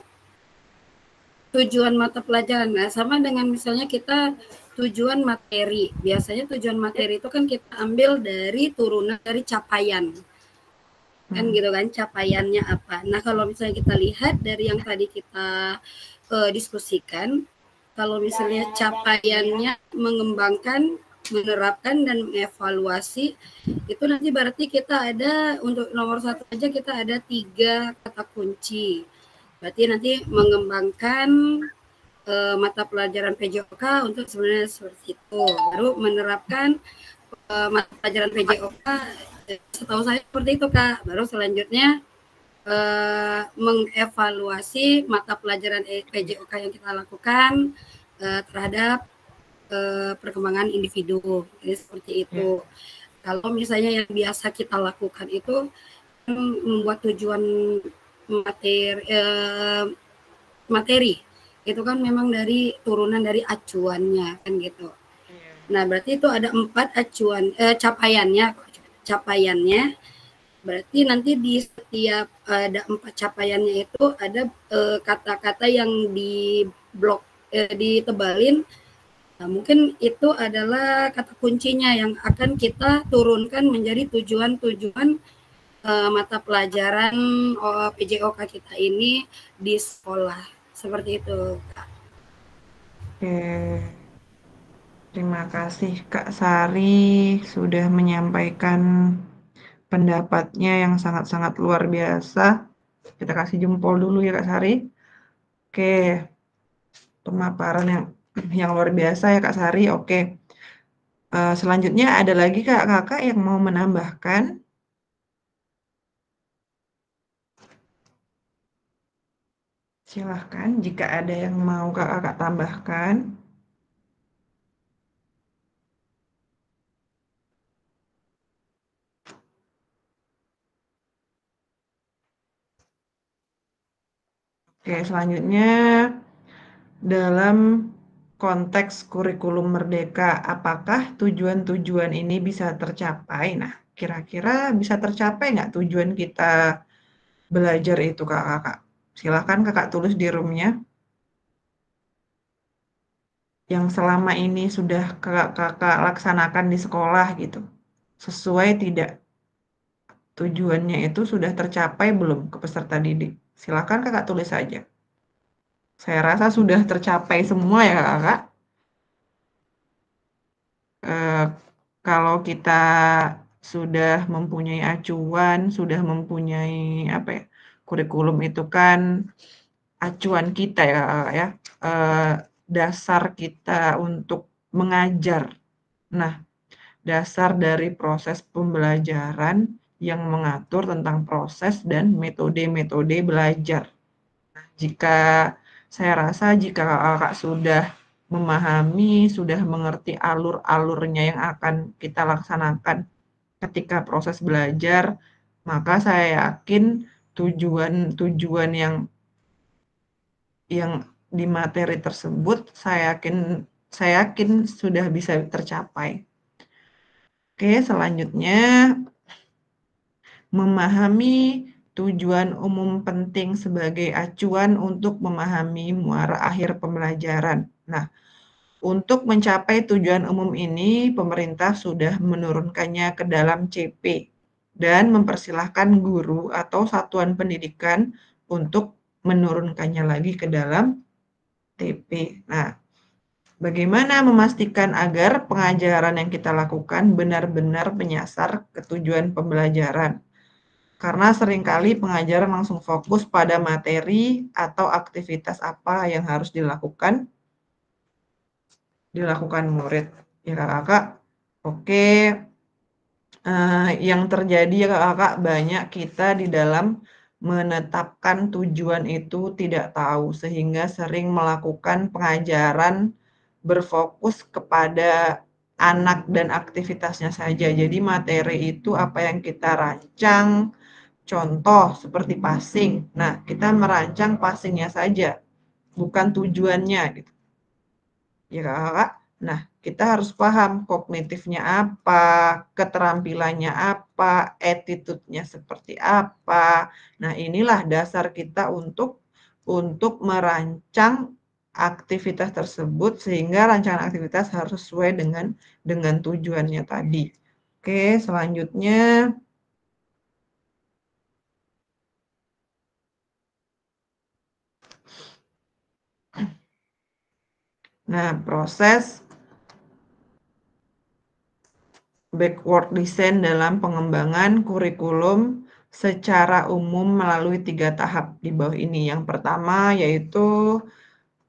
tujuan mata pelajaran, nah sama dengan misalnya kita tujuan materi. Biasanya tujuan materi itu kan kita ambil dari turunan dari capaian. Kan gitu kan, capaiannya apa. Nah, kalau misalnya kita lihat dari yang tadi kita diskusikan, kalau misalnya capaiannya mengembangkan, menerapkan dan mengevaluasi, itu nanti berarti kita ada untuk nomor 1 aja kita ada 3 kata kunci. Berarti nanti mengembangkan mata pelajaran PJOK untuk sebenarnya seperti itu. Baru menerapkan mata pelajaran PJOK, setahu saya seperti itu Kak. Baru selanjutnya mengevaluasi mata pelajaran PJOK yang kita lakukan terhadap perkembangan individu. Jadi seperti itu. Kalau misalnya yang biasa kita lakukan itu membuat tujuan materi itu kan memang dari turunan dari acuannya kan gitu. Nah, berarti itu ada 4 acuan capaiannya. Berarti nanti di setiap ada 4 capaiannya itu ada kata-kata yang di blok ditebalin. Nah, mungkin itu adalah kata kuncinya yang akan kita turunkan menjadi tujuan-tujuan mata pelajaran PJOK kita ini di sekolah. Seperti itu, Kak. Oke. Terima kasih Kak Sari sudah menyampaikan pendapatnya yang sangat-sangat luar biasa. Kita kasih jempol dulu ya Kak Sari. Oke. Pemaparan yang luar biasa ya Kak Sari. Oke. Selanjutnya ada lagi Kakak yang mau menambahkan? Silahkan jika ada yang mau Kakak tambahkan. Oke, selanjutnya dalam konteks kurikulum merdeka, apakah tujuan-tujuan ini bisa tercapai? Nah, kira-kira bisa tercapai nggak tujuan kita belajar itu, Kakak? Silahkan Kakak tulis di roomnya. Yang selama ini sudah Kakak laksanakan di sekolah gitu. Sesuai tidak? Tujuannya itu sudah tercapai belum ke peserta didik? Silahkan Kakak tulis saja. Saya rasa sudah tercapai semua ya Kakak. Eh, kalau kita sudah mempunyai acuan, sudah mempunyai apa ya, kurikulum itu kan acuan kita ya Kakak ya, dasar kita untuk mengajar. Nah, dasar dari proses pembelajaran yang mengatur tentang proses dan metode-metode belajar. Jika saya rasa jika Kakak sudah memahami, sudah mengerti alur-alurnya yang akan kita laksanakan ketika proses belajar, maka saya yakin tujuan-tujuan yang di materi tersebut saya yakin sudah bisa tercapai. Oke, selanjutnya memahami tujuan umum penting sebagai acuan untuk memahami muara akhir pembelajaran. Nah, untuk mencapai tujuan umum ini, pemerintah sudah menurunkannya ke dalam CP dan mempersilahkan guru atau satuan pendidikan untuk menurunkannya lagi ke dalam TP. Nah, bagaimana memastikan agar pengajaran yang kita lakukan benar-benar menyasar ke tujuan pembelajaran? Karena seringkali pengajaran langsung fokus pada materi atau aktivitas apa yang harus dilakukan murid. Ya Kakak, oke. Yang terjadi ya Kakak, banyak kita di dalam menetapkan tujuan itu tidak tahu, sehingga sering melakukan pengajaran berfokus kepada anak dan aktivitasnya saja. Jadi materi itu apa yang kita rancang, contoh seperti passing. Nah, kita merancang passingnya saja, bukan tujuannya gitu. Ya Kakak. Nah, kita harus paham kognitifnya apa, keterampilannya apa, attitude-nya seperti apa. Nah, inilah dasar kita untuk merancang aktivitas tersebut sehingga rancangan aktivitas harus sesuai dengan tujuannya tadi. Oke, selanjutnya proses backward design dalam pengembangan kurikulum secara umum melalui 3 tahap di bawah ini. Yang pertama yaitu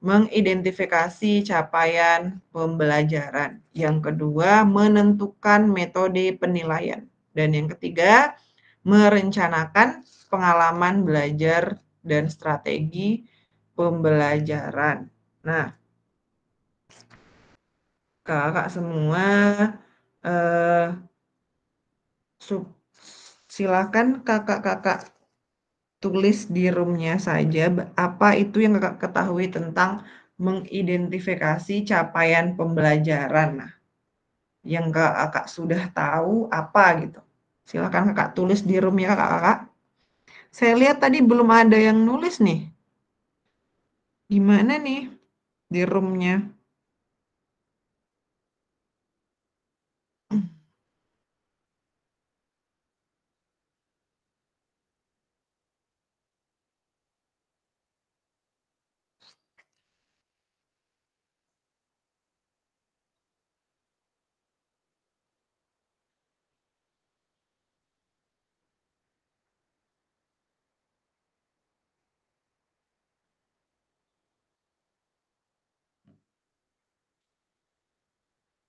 mengidentifikasi capaian pembelajaran. Yang kedua, menentukan metode penilaian. Dan yang ketiga, merencanakan pengalaman belajar dan strategi pembelajaran. Nah, Kakak semua eh, silakan kakak-kakak tulis di roomnya saja apa itu yang kakak ketahui tentang mengidentifikasi capaian pembelajaran. Nah, yang kakak sudah tahu apa gitu. Silakan kakak tulis di roomnya kakak-kakak. Saya lihat tadi belum ada yang nulis nih. Gimana nih di roomnya?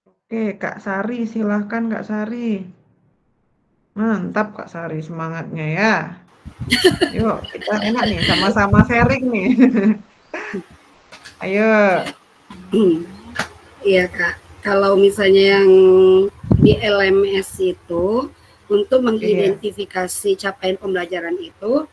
Oke, Kak Sari, silahkan Kak Sari. Mantap Kak Sari semangatnya ya. Yuk, kita enak nih, sama-sama sharing nih. Ayo. Iya Kak, kalau misalnya yang di LMS itu untuk mengidentifikasi capaian pembelajaran itu,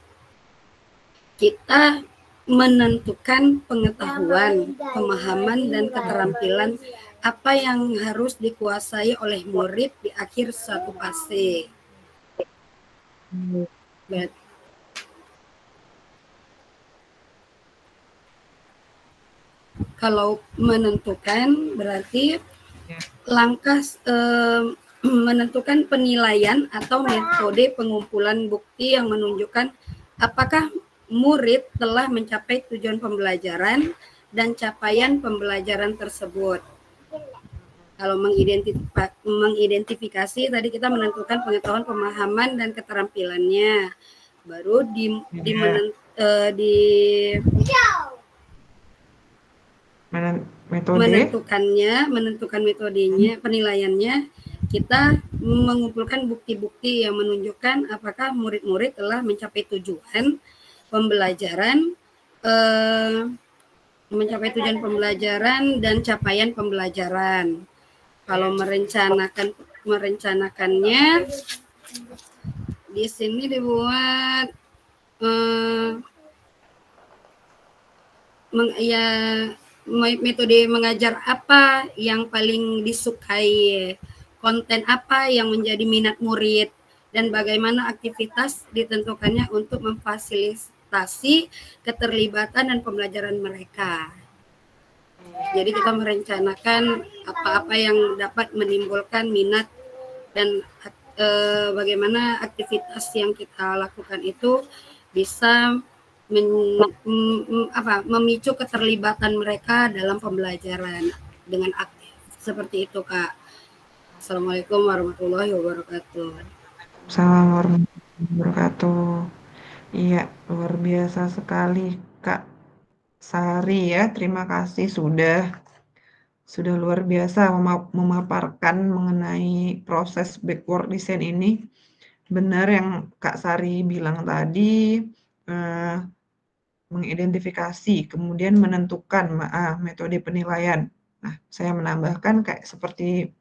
kita menentukan pengetahuan, pemahaman, dan keterampilan apa yang harus dikuasai oleh murid di akhir suatu fase. Kalau menentukan berarti langkah menentukan penilaian atau metode pengumpulan bukti yang menunjukkan apakah murid telah mencapai tujuan pembelajaran dan capaian pembelajaran tersebut. Kalau mengidentifikasi tadi kita menentukan pengetahuan, pemahaman, dan keterampilannya. Baru menentukan metodenya, penilaiannya, kita mengumpulkan bukti-bukti yang menunjukkan apakah murid-murid telah mencapai tujuan pembelajaran, dan capaian pembelajaran. Kalau merencanakannya di sini dibuat metode mengajar apa yang paling disukai, konten apa yang menjadi minat murid, dan bagaimana aktivitas ditentukannya untuk memfasilitasi keterlibatan dan pembelajaran mereka. Jadi kita merencanakan apa-apa yang dapat menimbulkan minat dan bagaimana aktivitas yang kita lakukan itu bisa memicu keterlibatan mereka dalam pembelajaran dengan aktif. Seperti itu, Kak. Assalamualaikum warahmatullahi wabarakatuh. Assalamualaikum warahmatullahi wabarakatuh. Iya, luar biasa sekali Kak Sari ya. Terima kasih sudah luar biasa memaparkan mengenai proses backward design ini. Benar yang Kak Sari bilang tadi, mengidentifikasi, kemudian menentukan metode penilaian. Nah, saya menambahkan kayak seperti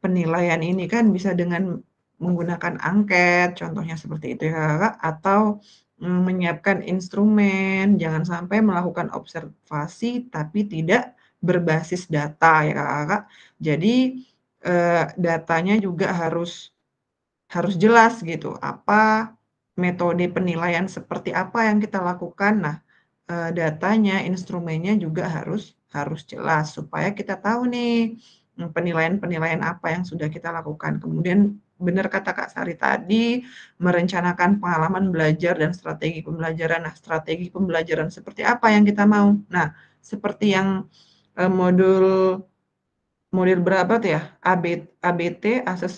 penilaian ini kan bisa dengan menggunakan angket, contohnya seperti itu ya Kak, atau menyiapkan instrumen, jangan sampai melakukan observasi tapi tidak berbasis data ya Kak. Jadi datanya juga harus jelas gitu, apa metode penilaian seperti apa yang kita lakukan. Nah, datanya, instrumennya juga harus jelas supaya kita tahu nih penilaian-penilaian apa yang sudah kita lakukan. Kemudian benar kata Kak Sari tadi, merencanakan pengalaman belajar dan strategi pembelajaran. Nah, strategi pembelajaran seperti apa yang kita mau? Nah, seperti yang modul berapa tuh ya? ABT, Assess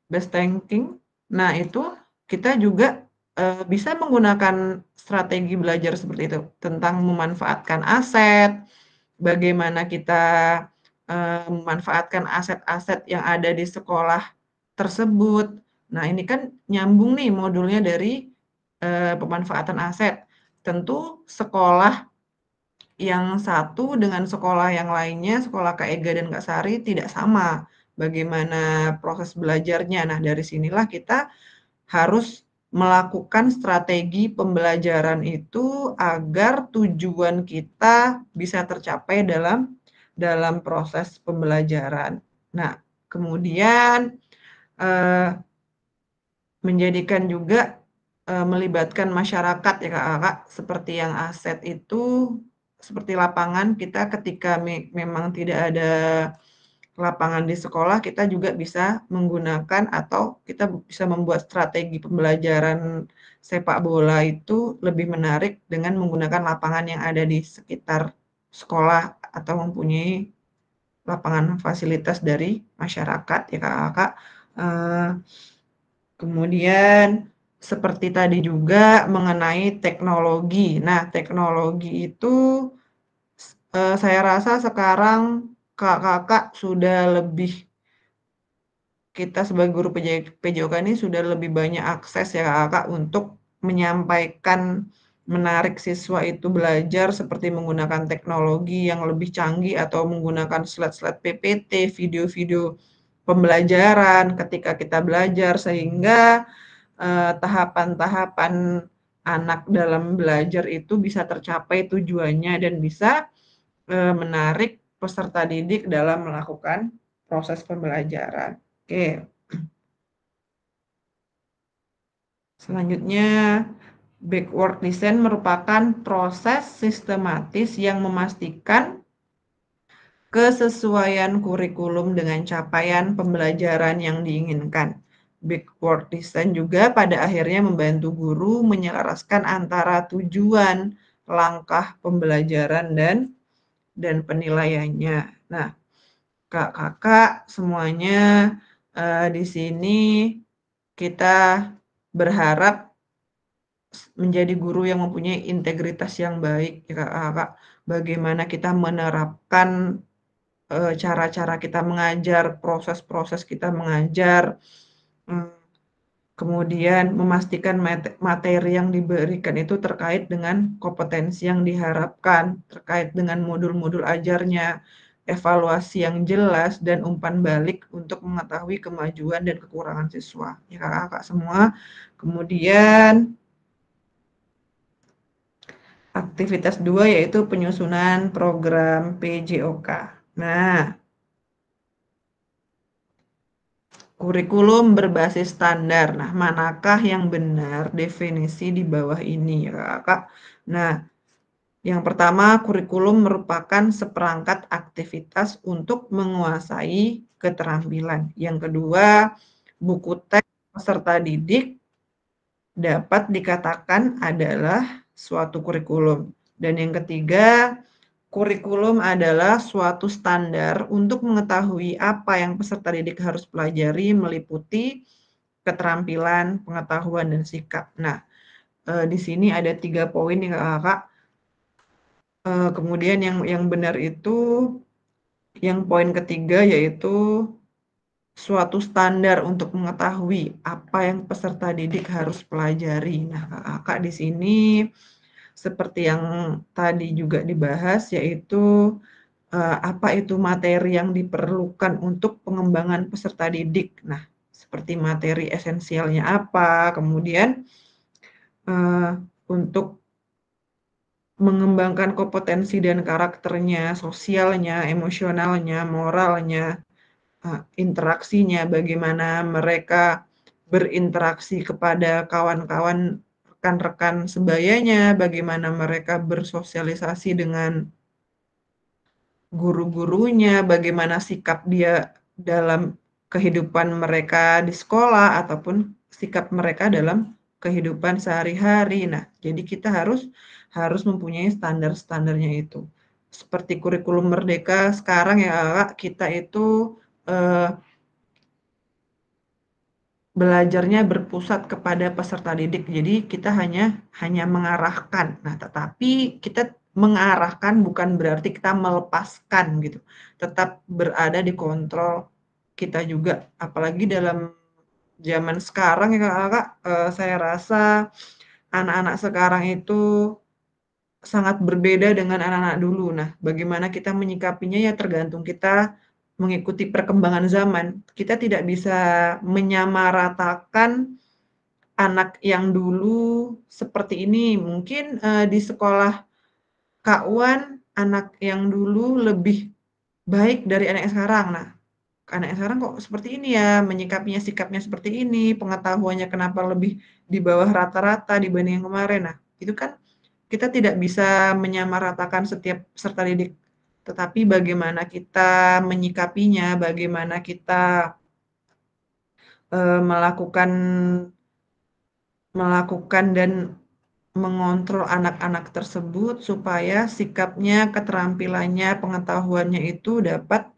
Based Thinking. Nah, itu kita juga bisa menggunakan strategi belajar seperti itu, tentang memanfaatkan aset, bagaimana kita memanfaatkan aset-aset yang ada di sekolah tersebut. Nah, ini kan nyambung nih modulnya dari pemanfaatan aset. Tentu sekolah yang satu dengan sekolah yang lainnya, sekolah Kak Ega dan Kak Sari tidak sama bagaimana proses belajarnya. Nah, dari sinilah kita harus melakukan strategi pembelajaran itu agar tujuan kita bisa tercapai dalam proses pembelajaran. Nah, kemudian menjadikan juga melibatkan masyarakat ya Kak, seperti yang aset itu, seperti lapangan kita ketika memang tidak ada lapangan di sekolah, kita juga bisa menggunakan atau kita bisa membuat strategi pembelajaran sepak bola itu lebih menarik dengan menggunakan lapangan yang ada di sekitar sekolah atau mempunyai lapangan fasilitas dari masyarakat ya Kak. Kemudian seperti tadi juga mengenai teknologi. Nah, teknologi itu saya rasa sekarang kakak sudah lebih, kita sebagai guru PJOK ini sudah lebih banyak akses ya kakak untuk menyampaikan, menarik siswa itu belajar seperti menggunakan teknologi yang lebih canggih atau menggunakan slide-slide PPT, video-video pembelajaran ketika kita belajar, sehingga tahapan-tahapan anak dalam belajar itu bisa tercapai tujuannya dan bisa menarik peserta didik dalam melakukan proses pembelajaran. Oke. Selanjutnya, backward design merupakan proses sistematis yang memastikan kesesuaian kurikulum dengan capaian pembelajaran yang diinginkan. Backward design juga pada akhirnya membantu guru menyelaraskan antara tujuan, langkah pembelajaran, dan penilaiannya. Nah, kakak semuanya di sini kita berharap menjadi guru yang mempunyai integritas yang baik ya kakak. Bagaimana kita menerapkan cara-cara kita mengajar, proses-proses kita mengajar, kemudian memastikan materi yang diberikan itu terkait dengan kompetensi yang diharapkan, terkait dengan modul-modul ajarnya, evaluasi yang jelas, dan umpan balik untuk mengetahui kemajuan dan kekurangan siswa. Ya kakak semua. Kemudian aktivitas 2 yaitu penyusunan program PJOK. Nah, kurikulum berbasis standar. Nah, manakah yang benar definisi di bawah ini ya kakak? Nah, yang pertama, kurikulum merupakan seperangkat aktivitas untuk menguasai keterampilan. Yang kedua, buku teks peserta didik dapat dikatakan adalah suatu kurikulum. Dan yang ketiga, kurikulum adalah suatu standar untuk mengetahui apa yang peserta didik harus pelajari, meliputi keterampilan, pengetahuan, dan sikap. Nah, di sini ada 3 poin nih kakak. Kemudian yang benar itu, yang poin ketiga yaitu suatu standar untuk mengetahui apa yang peserta didik harus pelajari. Nah, kakak di sini seperti yang tadi juga dibahas, yaitu apa itu materi yang diperlukan untuk pengembangan peserta didik. Nah, seperti materi esensialnya apa, kemudian untuk mengembangkan kompetensi dan karakternya, sosialnya, emosionalnya, moralnya, interaksinya, bagaimana mereka berinteraksi kepada kawan-kawan, rekan-rekan sebayanya, bagaimana mereka bersosialisasi dengan guru-gurunya, bagaimana sikap dia dalam kehidupan mereka di sekolah ataupun sikap mereka dalam kehidupan sehari-hari. Nah, jadi kita harus mempunyai standar-standarnya itu. Seperti kurikulum Merdeka sekarang ya, kita itu belajarnya berpusat kepada peserta didik. Jadi kita hanya mengarahkan. Nah, tetapi kita mengarahkan bukan berarti kita melepaskan gitu. Tetap berada di kontrol kita juga. Apalagi dalam zaman sekarang ya kakak, saya rasa anak-anak sekarang itu sangat berbeda dengan anak-anak dulu. Nah, bagaimana kita menyikapinya ya tergantung kita mengikuti perkembangan zaman. Kita tidak bisa menyamaratakan anak yang dulu seperti ini. Mungkin di sekolah Kak Wan, anak yang dulu lebih baik dari anak yang sekarang. Nah, anak yang sekarang kok seperti ini ya, menyikapinya, sikapnya seperti ini, pengetahuannya kenapa lebih di bawah rata-rata dibanding yang kemarin. Nah, itu kan kita tidak bisa menyamaratakan setiap peserta didik, tetapi bagaimana kita menyikapinya, bagaimana kita melakukan dan mengontrol anak-anak tersebut supaya sikapnya, keterampilannya, pengetahuannya itu dapat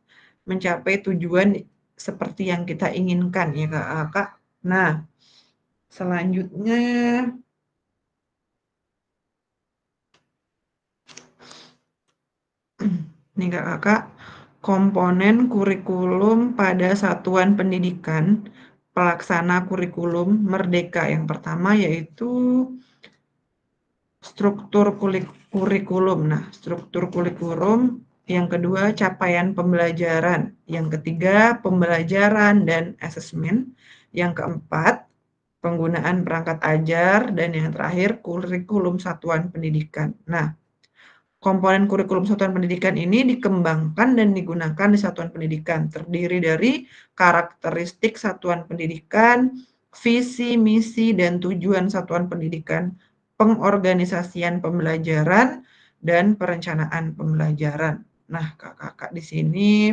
mencapai tujuan seperti yang kita inginkan ya Kak. Nah, selanjutnya nih Kak, komponen kurikulum pada satuan pendidikan pelaksana kurikulum Merdeka. Yang pertama yaitu struktur kurikulum. Nah, struktur kurikulum. Yang kedua, capaian pembelajaran. Yang ketiga, pembelajaran dan asesmen. Yang keempat, penggunaan perangkat ajar. Dan yang terakhir, kurikulum satuan pendidikan. Nah, komponen kurikulum satuan pendidikan ini dikembangkan dan digunakan di satuan pendidikan. Terdiri dari karakteristik satuan pendidikan, visi, misi, dan tujuan satuan pendidikan, pengorganisasian pembelajaran, dan perencanaan pembelajaran. Nah, kakak-kakak di sini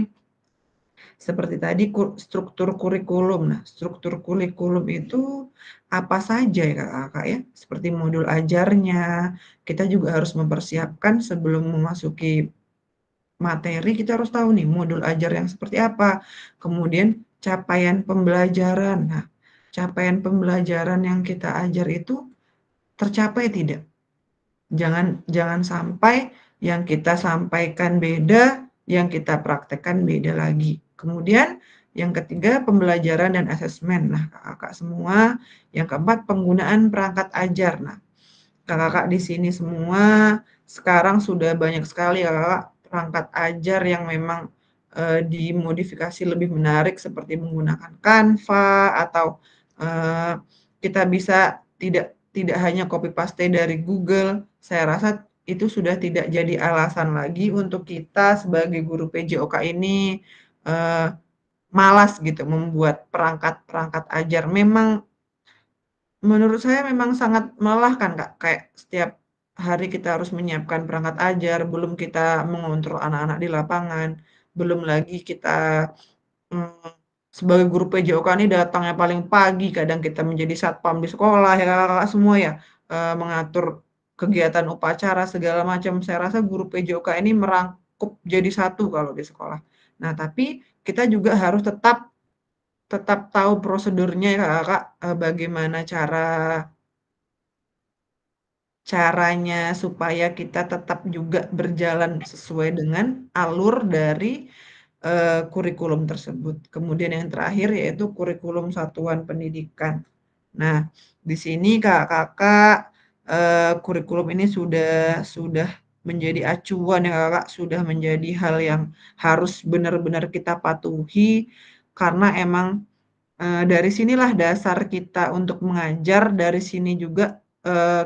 seperti tadi struktur kurikulum. Nah, struktur kurikulum itu apa saja ya kakak-kakak ya? Seperti modul ajarnya, kita juga harus mempersiapkan sebelum memasuki materi, kita harus tahu nih modul ajar yang seperti apa. Kemudian capaian pembelajaran. Nah, capaian pembelajaran yang kita ajar itu tercapai tidak? Jangan sampai yang kita sampaikan beda, yang kita praktekkan beda lagi. Kemudian yang ketiga, pembelajaran dan asesmen. Nah, kakak-kakak semua. Yang keempat, penggunaan perangkat ajar. Nah, kakak-kakak di sini semua sekarang sudah banyak sekali kakak perangkat ajar yang memang dimodifikasi lebih menarik seperti menggunakan Canva atau kita bisa tidak hanya copy paste dari Google. Saya rasa itu sudah tidak jadi alasan lagi untuk kita sebagai guru PJOK ini malas gitu membuat perangkat ajar. Memang menurut saya memang sangat melelahkan, Kak. Kayak setiap hari kita harus menyiapkan perangkat ajar, belum kita mengontrol anak-anak di lapangan, belum lagi kita sebagai guru PJOK ini datangnya paling pagi, kadang kita menjadi satpam di sekolah ya kakak-kakak semua ya, mengatur kegiatan upacara segala macam. Saya rasa guru PJOK ini merangkup jadi satu kalau di sekolah. Nah, tapi kita juga harus tetap tahu prosedurnya ya kakak, bagaimana caranya supaya kita tetap juga berjalan sesuai dengan alur dari kurikulum tersebut. Kemudian yang terakhir yaitu kurikulum satuan pendidikan. Nah, di sini kakak-kakak kurikulum ini sudah menjadi acuan ya kakak, sudah menjadi hal yang harus benar-benar kita patuhi karena emang dari sinilah dasar kita untuk mengajar, dari sini juga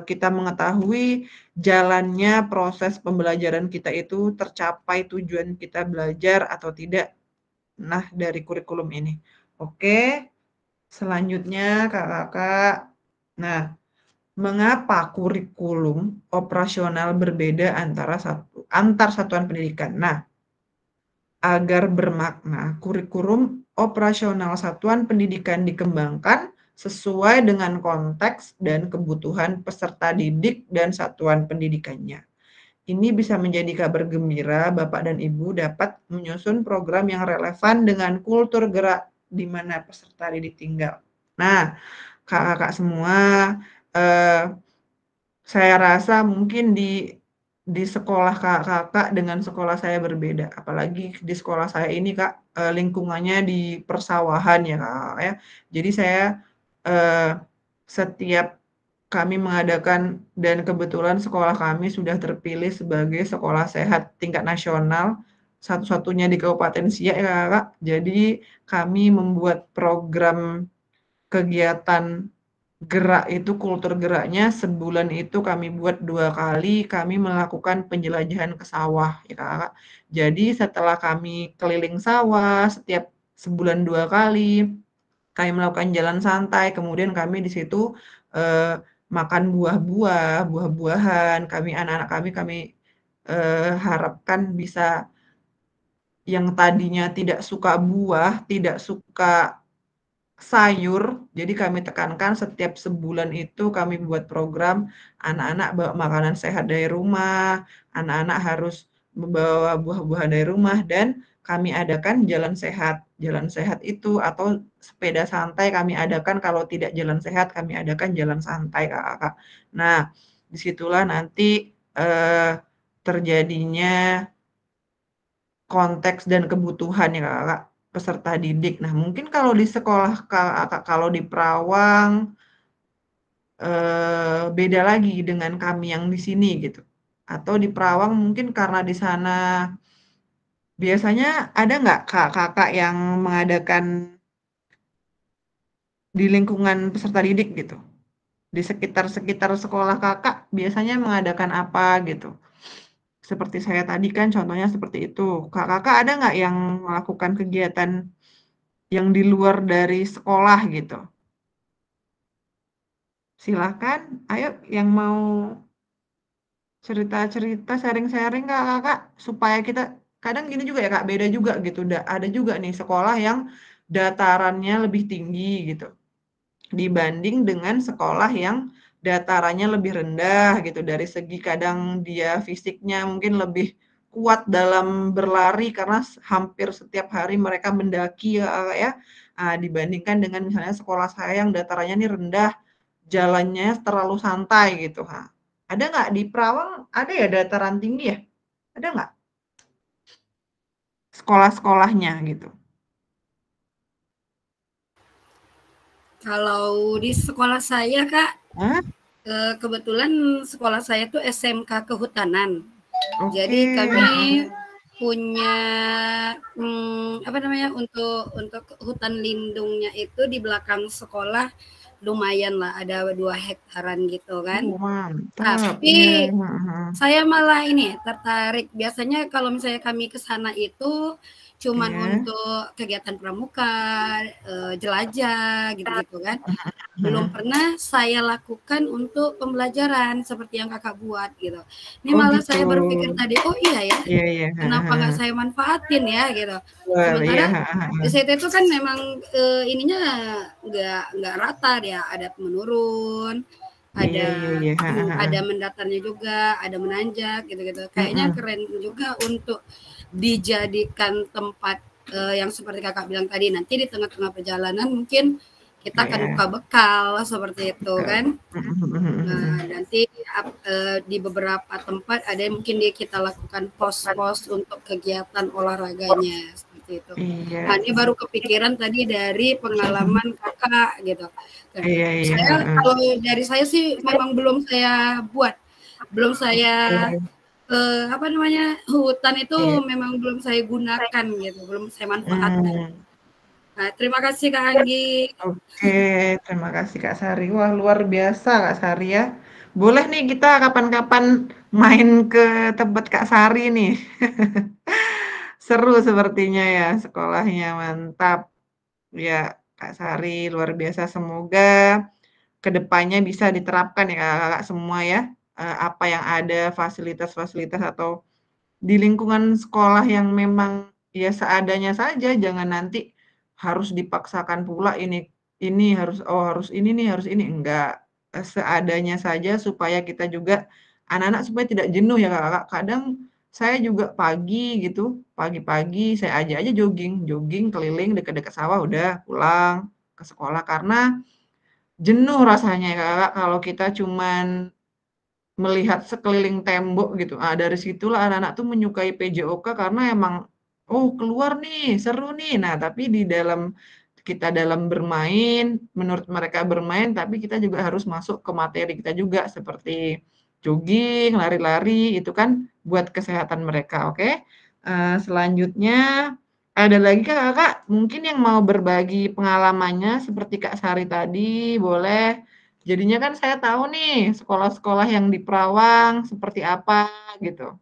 kita mengetahui jalannya proses pembelajaran kita itu tercapai tujuan kita belajar atau tidak. Nah, dari kurikulum ini. Oke, selanjutnya kakak-kakak. Nah, mengapa kurikulum operasional berbeda antar satuan pendidikan? Nah, agar bermakna, kurikulum operasional satuan pendidikan dikembangkan sesuai dengan konteks dan kebutuhan peserta didik dan satuan pendidikannya. Ini bisa menjadi kabar gembira Bapak dan Ibu dapat menyusun program yang relevan dengan kultur gerak di mana peserta didik tinggal. Nah, kakak-kakak semua, saya rasa mungkin di sekolah kakak dengan sekolah saya berbeda. Apalagi di sekolah saya ini Kak, lingkungannya di persawahan ya Kak ya. Jadi saya setiap kami mengadakan dan kebetulan sekolah kami sudah terpilih sebagai sekolah sehat tingkat nasional, satu-satunya di Kabupaten Siak ya Kak. Jadi kami membuat program kegiatan gerak itu, kultur geraknya sebulan itu kami buat 2 kali, kami melakukan penjelajahan ke sawah ya Kak. Jadi setelah kami keliling sawah setiap sebulan 2 kali, kami melakukan jalan santai, kemudian kami di situ makan buah-buahan, anak-anak kami harapkan bisa yang tadinya tidak suka buah, tidak suka sayur, jadi kami tekankan setiap sebulan itu kami buat program anak-anak bawa makanan sehat dari rumah, anak-anak harus membawa buah-buahan dari rumah dan kami adakan jalan sehat. Jalan sehat itu atau sepeda santai kami adakan, kalau tidak jalan sehat kami adakan jalan santai kakak. Nah, disitulah nanti terjadinya konteks dan kebutuhan ya Kakak, peserta didik. Nah, mungkin kalau di sekolah kalau di Perawang, beda lagi dengan kami yang di sini gitu. Atau di Perawang mungkin karena di sana biasanya ada nggak Kakak yang mengadakan di lingkungan peserta didik gitu? Di sekitar sekolah Kakak biasanya mengadakan apa gitu? Seperti saya tadi kan contohnya seperti itu. Kakak ada nggak yang melakukan kegiatan yang di luar dari sekolah gitu? Silahkan, ayo yang mau cerita-cerita, sharing-sharing Kakak, supaya kita kadang gini juga ya Kak, beda juga gitu. Ada juga nih sekolah yang datarannya lebih tinggi gitu, dibanding dengan sekolah yang datarannya lebih rendah gitu. Dari segi kadang dia fisiknya mungkin lebih kuat dalam berlari karena hampir setiap hari mereka mendaki ya Kak ya. Dibandingkan dengan misalnya sekolah saya yang datarannya nih rendah, jalannya terlalu santai gitu, ada nggak di Perawang ada ya dataran tinggi ya? Ada nggak sekolah-sekolahnya gitu? Kalau di sekolah saya Kak, Hah? kebetulan sekolah saya tuh SMK Kehutanan. Jadi Oke. kami punya apa namanya untuk hutan lindungnya itu di belakang sekolah lumayan lah, ada 2 hektaran gitu kan. Mantap. Tapi Iya. saya malah ini tertarik, biasanya kalau misalnya kami ke sana itu cuman Iya. untuk kegiatan pramuka, jelajah gitu-gitu kan. Belum pernah saya lakukan untuk pembelajaran seperti yang Kakak buat gitu. Ini Oh malah gitu. saya berpikir tadi, oh iya ya, Iya iya. kenapa nggak saya manfaatin ya gitu. Betul, iya. Sementara di situ itu kan memang ininya nggak rata ya, ada menurun, Iya iya. ada mendatarnya juga, ada menanjak gitu-gitu. Kayaknya keren juga untuk dijadikan tempat yang seperti Kakak bilang tadi, nanti di tengah-tengah perjalanan mungkin kita akan Iya. buka bekal seperti itu kan. Mhm. Nah, nanti di beberapa tempat ada yang mungkin kita lakukan pos-pos untuk kegiatan olahraganya seperti itu. Iya. Nah, ini baru kepikiran tadi dari pengalaman Kakak gitu. Iya iya. Saya kalau dari saya sih memang belum saya buat, belum saya apa namanya, hutan itu Iya. memang belum saya gunakan gitu, belum saya manfaatkan. Nah, terima kasih Kak Anggi. Oke, terima kasih Kak Sari. Wah, luar biasa Kak Sari ya. Boleh nih kita kapan-kapan main ke tempat Kak Sari nih. Seru sepertinya ya sekolahnya, mantap. Ya, Kak Sari luar biasa. Semoga kedepannya bisa diterapkan ya Kakak semua ya. Apa yang ada fasilitas-fasilitas atau di lingkungan sekolah yang memang ya seadanya saja, jangan nanti harus dipaksakan pula ini harus harus ini nih, harus ini, enggak. Seadanya saja supaya kita juga anak-anak supaya tidak jenuh ya Kakak. Kadang saya juga pagi gitu, pagi-pagi saya ajak aja jogging, jogging keliling dekat-dekat sawah udah pulang ke sekolah karena jenuh rasanya ya Kakak kalau kita cuman melihat sekeliling tembok gitu. Dari situlah anak-anak tuh menyukai PJOK karena emang, oh keluar nih, seru nih. Nah, tapi kita dalam bermain, menurut mereka bermain, tapi kita juga harus masuk ke materi kita juga seperti jogging, lari-lari, itu kan buat kesehatan mereka, oke? Selanjutnya ada lagi Kak, Kakak mungkin yang mau berbagi pengalamannya seperti Kak Sari tadi, boleh. Jadinya kan saya tahu nih sekolah-sekolah yang di Perawang seperti apa gitu.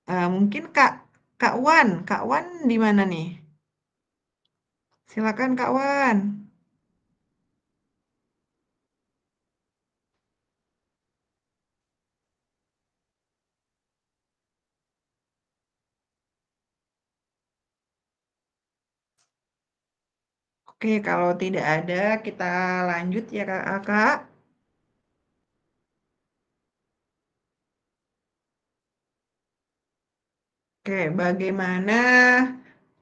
Mungkin Kak Wan di mana nih? Silakan Kak Wan. Oke, kalau tidak ada kita lanjut ya Kak. Oke, bagaimana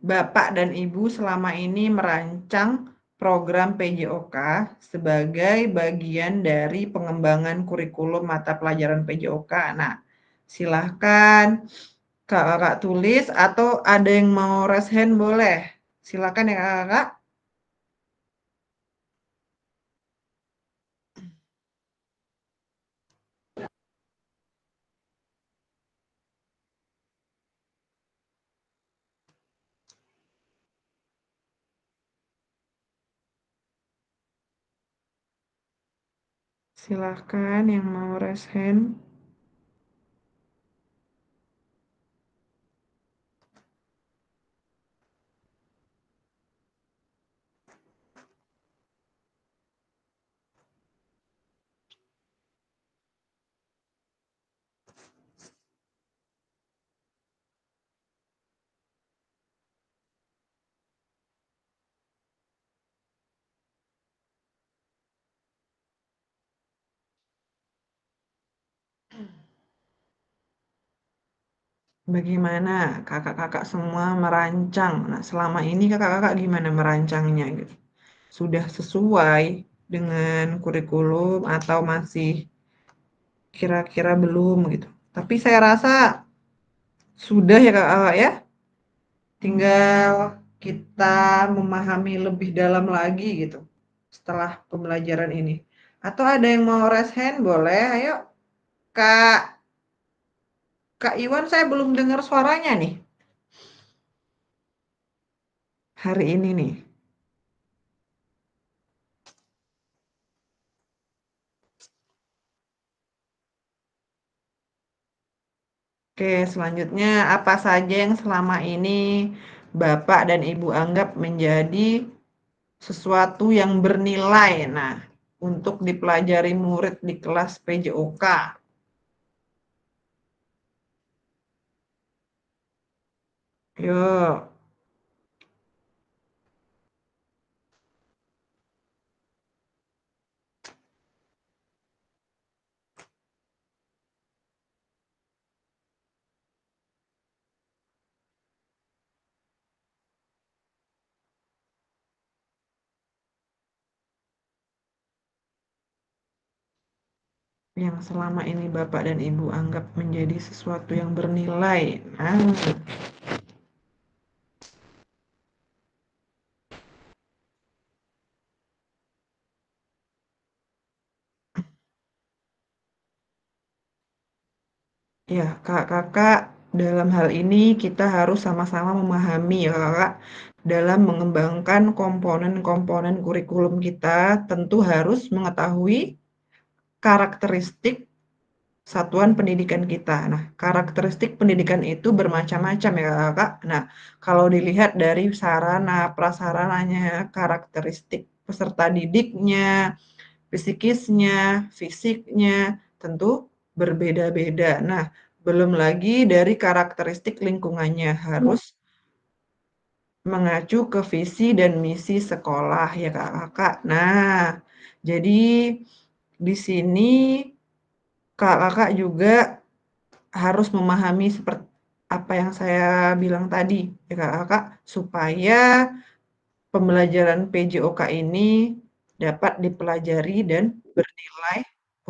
Bapak dan Ibu selama ini merancang program PJOK sebagai bagian dari pengembangan kurikulum mata pelajaran PJOK? Nah, silahkan Kakak tulis atau ada yang mau raise hand boleh. Silakan ya kakak. Silakan yang mau raise hand. Bagaimana kakak-kakak semua merancang? Nah, selama ini kakak-kakak gimana merancangnya gitu? Sudah sesuai dengan kurikulum atau masih kira-kira belum gitu? Tapi saya rasa sudah ya kakak ya. Tinggal kita memahami lebih dalam lagi gitu setelah pembelajaran ini. Atau ada yang mau raise hand? Boleh, ayo. Kak, Kak Iwan saya belum dengar suaranya nih hari ini nih. Oke, selanjutnya apa saja yang selama ini Bapak dan Ibu anggap menjadi sesuatu yang bernilai, nah, untuk dipelajari murid di kelas PJOK? Yuk, yang selama ini Bapak dan Ibu anggap menjadi sesuatu yang bernilai. Nah, ya, kakak-kakak, dalam hal ini kita harus sama-sama memahami ya kakak, dalam mengembangkan komponen-komponen kurikulum kita tentu harus mengetahui karakteristik satuan pendidikan kita. Nah, karakteristik pendidikan itu bermacam-macam ya kakak. Nah, kalau dilihat dari sarana, prasarananya, karakteristik peserta didiknya, psikisnya, fisiknya, tentu berbeda-beda. Nah, belum lagi dari karakteristik lingkungannya harus mengacu ke visi dan misi sekolah ya kakak. Nah, jadi di sini kakak juga harus memahami seperti apa yang saya bilang tadi ya kakak, supaya pembelajaran PJOK ini dapat dipelajari dan bernilai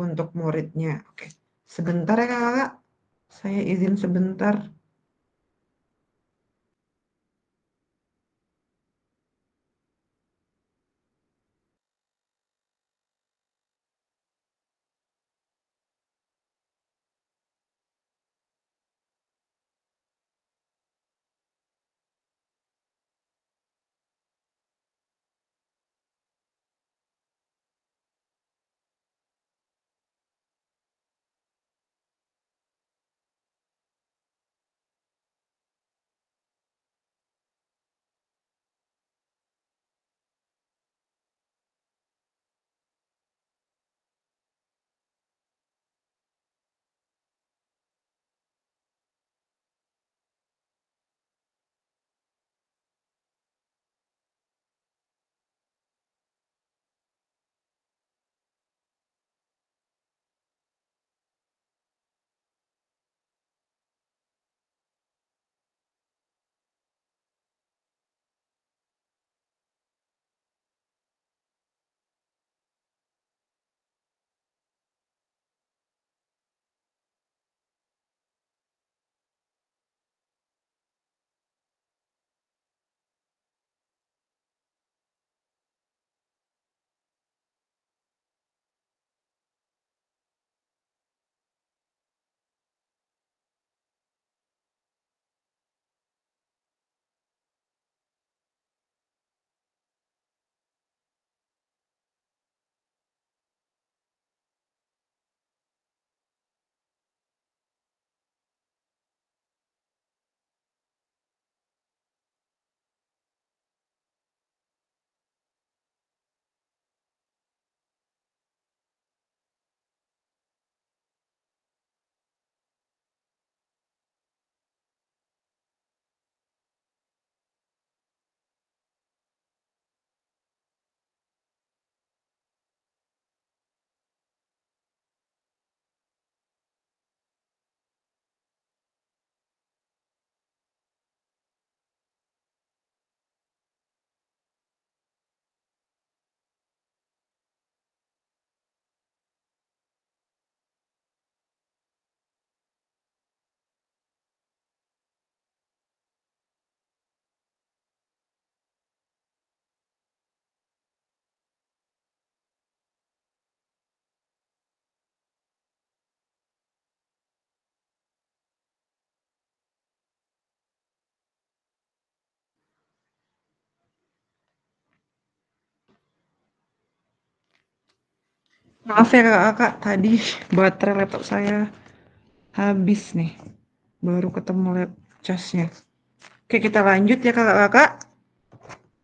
untuk muridnya. Oke, sebentar ya kakak, saya izin sebentar. Maaf ya kakak, tadi baterai laptop saya habis nih. Baru ketemu casnya. Oke, kita lanjut ya kakak-kakak.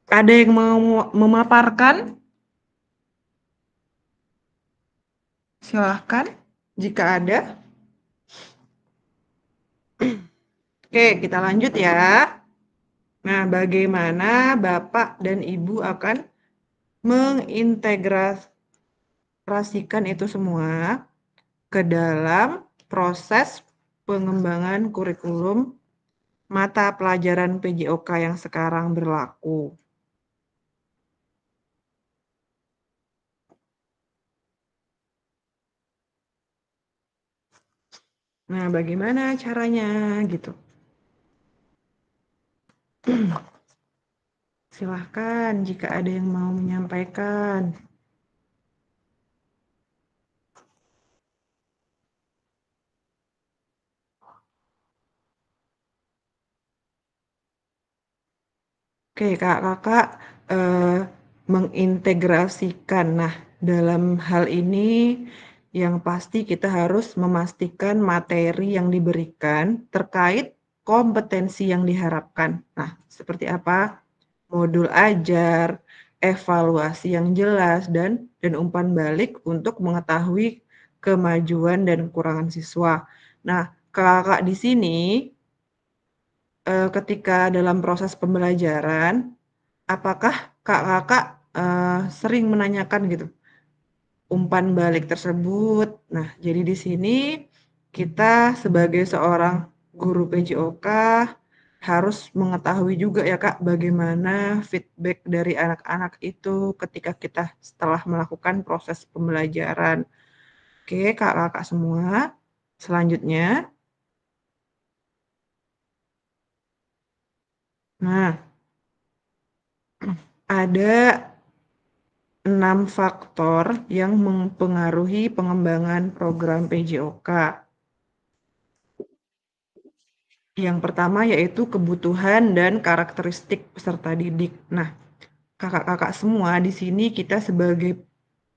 Ada yang mau memaparkan? Silahkan, jika ada. Oke, kita lanjut ya. Nah, bagaimana Bapak dan Ibu akan mengintegrasikan itu semua ke dalam proses pengembangan kurikulum mata pelajaran PJOK yang sekarang berlaku. Nah, bagaimana caranya gitu? Silahkan jika ada yang mau menyampaikan. Oke, kakak-kakak mengintegrasikan. Nah, dalam hal ini yang pasti kita harus memastikan materi yang diberikan terkait kompetensi yang diharapkan. Nah, seperti apa? Modul ajar, evaluasi yang jelas, dan umpan balik untuk mengetahui kemajuan dan kekurangan siswa. Nah, kakak di sini ketika dalam proses pembelajaran, apakah kakak sering menanyakan gitu umpan balik tersebut? Nah, jadi di sini kita sebagai seorang guru PJOK harus mengetahui juga ya Kak, bagaimana feedback dari anak-anak itu ketika kita setelah melakukan proses pembelajaran. Oke, kakak-kakak semua. Selanjutnya, nah, ada 6 faktor yang mempengaruhi pengembangan program PJOK. Yang pertama yaitu kebutuhan dan karakteristik peserta didik. Nah, kakak-kakak semua di sini kita sebagai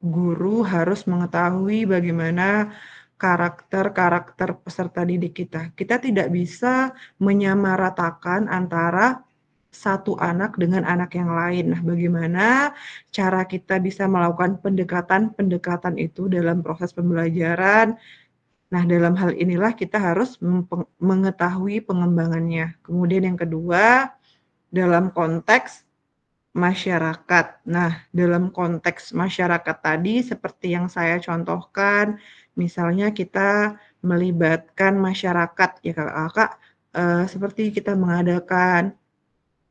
guru harus mengetahui bagaimana karakter-karakter peserta didik kita. Kita tidak bisa menyamaratakan antara satu anak dengan anak yang lain. Nah, bagaimana cara kita bisa melakukan pendekatan-pendekatan itu dalam proses pembelajaran. Nah, dalam hal inilah kita harus mengetahui pengembangannya. Kemudian yang kedua, dalam konteks masyarakat. Nah, dalam konteks masyarakat tadi seperti yang saya contohkan, misalnya kita melibatkan masyarakat ya kakak-kakak, seperti kita mengadakan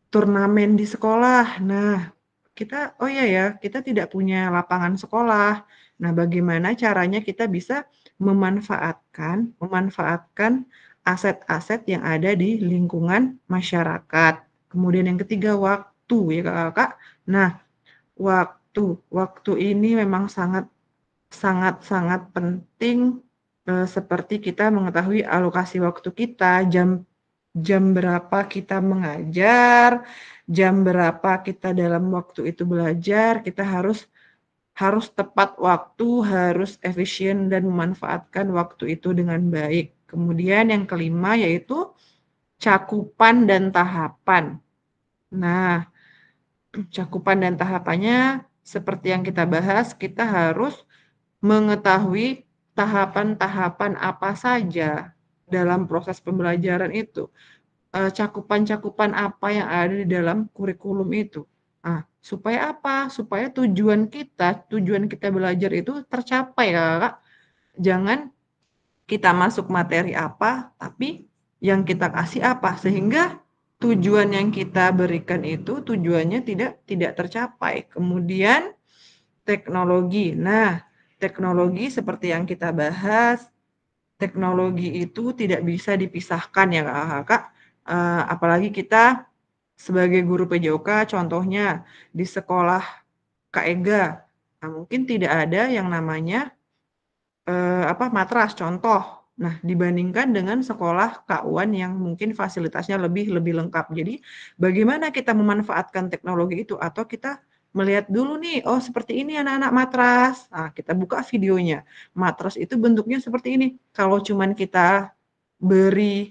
turnamen di sekolah. Nah, kita oh iya ya, kita tidak punya lapangan sekolah. Nah, bagaimana caranya kita bisa memanfaatkan aset-aset yang ada di lingkungan masyarakat. Kemudian yang ketiga, waktu ya Kakak. Nah, waktu ini memang sangat penting seperti kita mengetahui alokasi waktu kita, jam berapa kita mengajar, jam berapa kita dalam waktu itu belajar, kita harus tepat waktu, harus efisien dan memanfaatkan waktu itu dengan baik. Kemudian yang kelima yaitu cakupan dan tahapan. Nah, cakupan dan tahapannya seperti yang kita bahas, kita harus mengetahui tahapan-tahapan apa saja dalam proses pembelajaran itu. Cakupan-cakupan apa yang ada di dalam kurikulum itu. Nah, supaya apa? Supaya tujuan kita belajar itu tercapai, Kakak. Jangan kita masuk materi apa, tapi yang kita kasih apa, sehingga tujuan yang kita berikan itu tujuannya tidak tercapai. Kemudian teknologi. Nah, teknologi seperti yang kita bahas, teknologi itu tidak bisa dipisahkan ya Kakak. Apalagi kita sebagai guru PJOK contohnya di sekolah KEGA. Nah, mungkin tidak ada yang namanya matras contoh. Nah, dibandingkan dengan sekolah KUAN yang mungkin fasilitasnya lebih lengkap. Jadi, bagaimana kita memanfaatkan teknologi itu atau kita melihat dulu nih, oh seperti ini anak-anak matras. Nah, kita buka videonya. Matras itu bentuknya seperti ini. Kalau cuman kita beri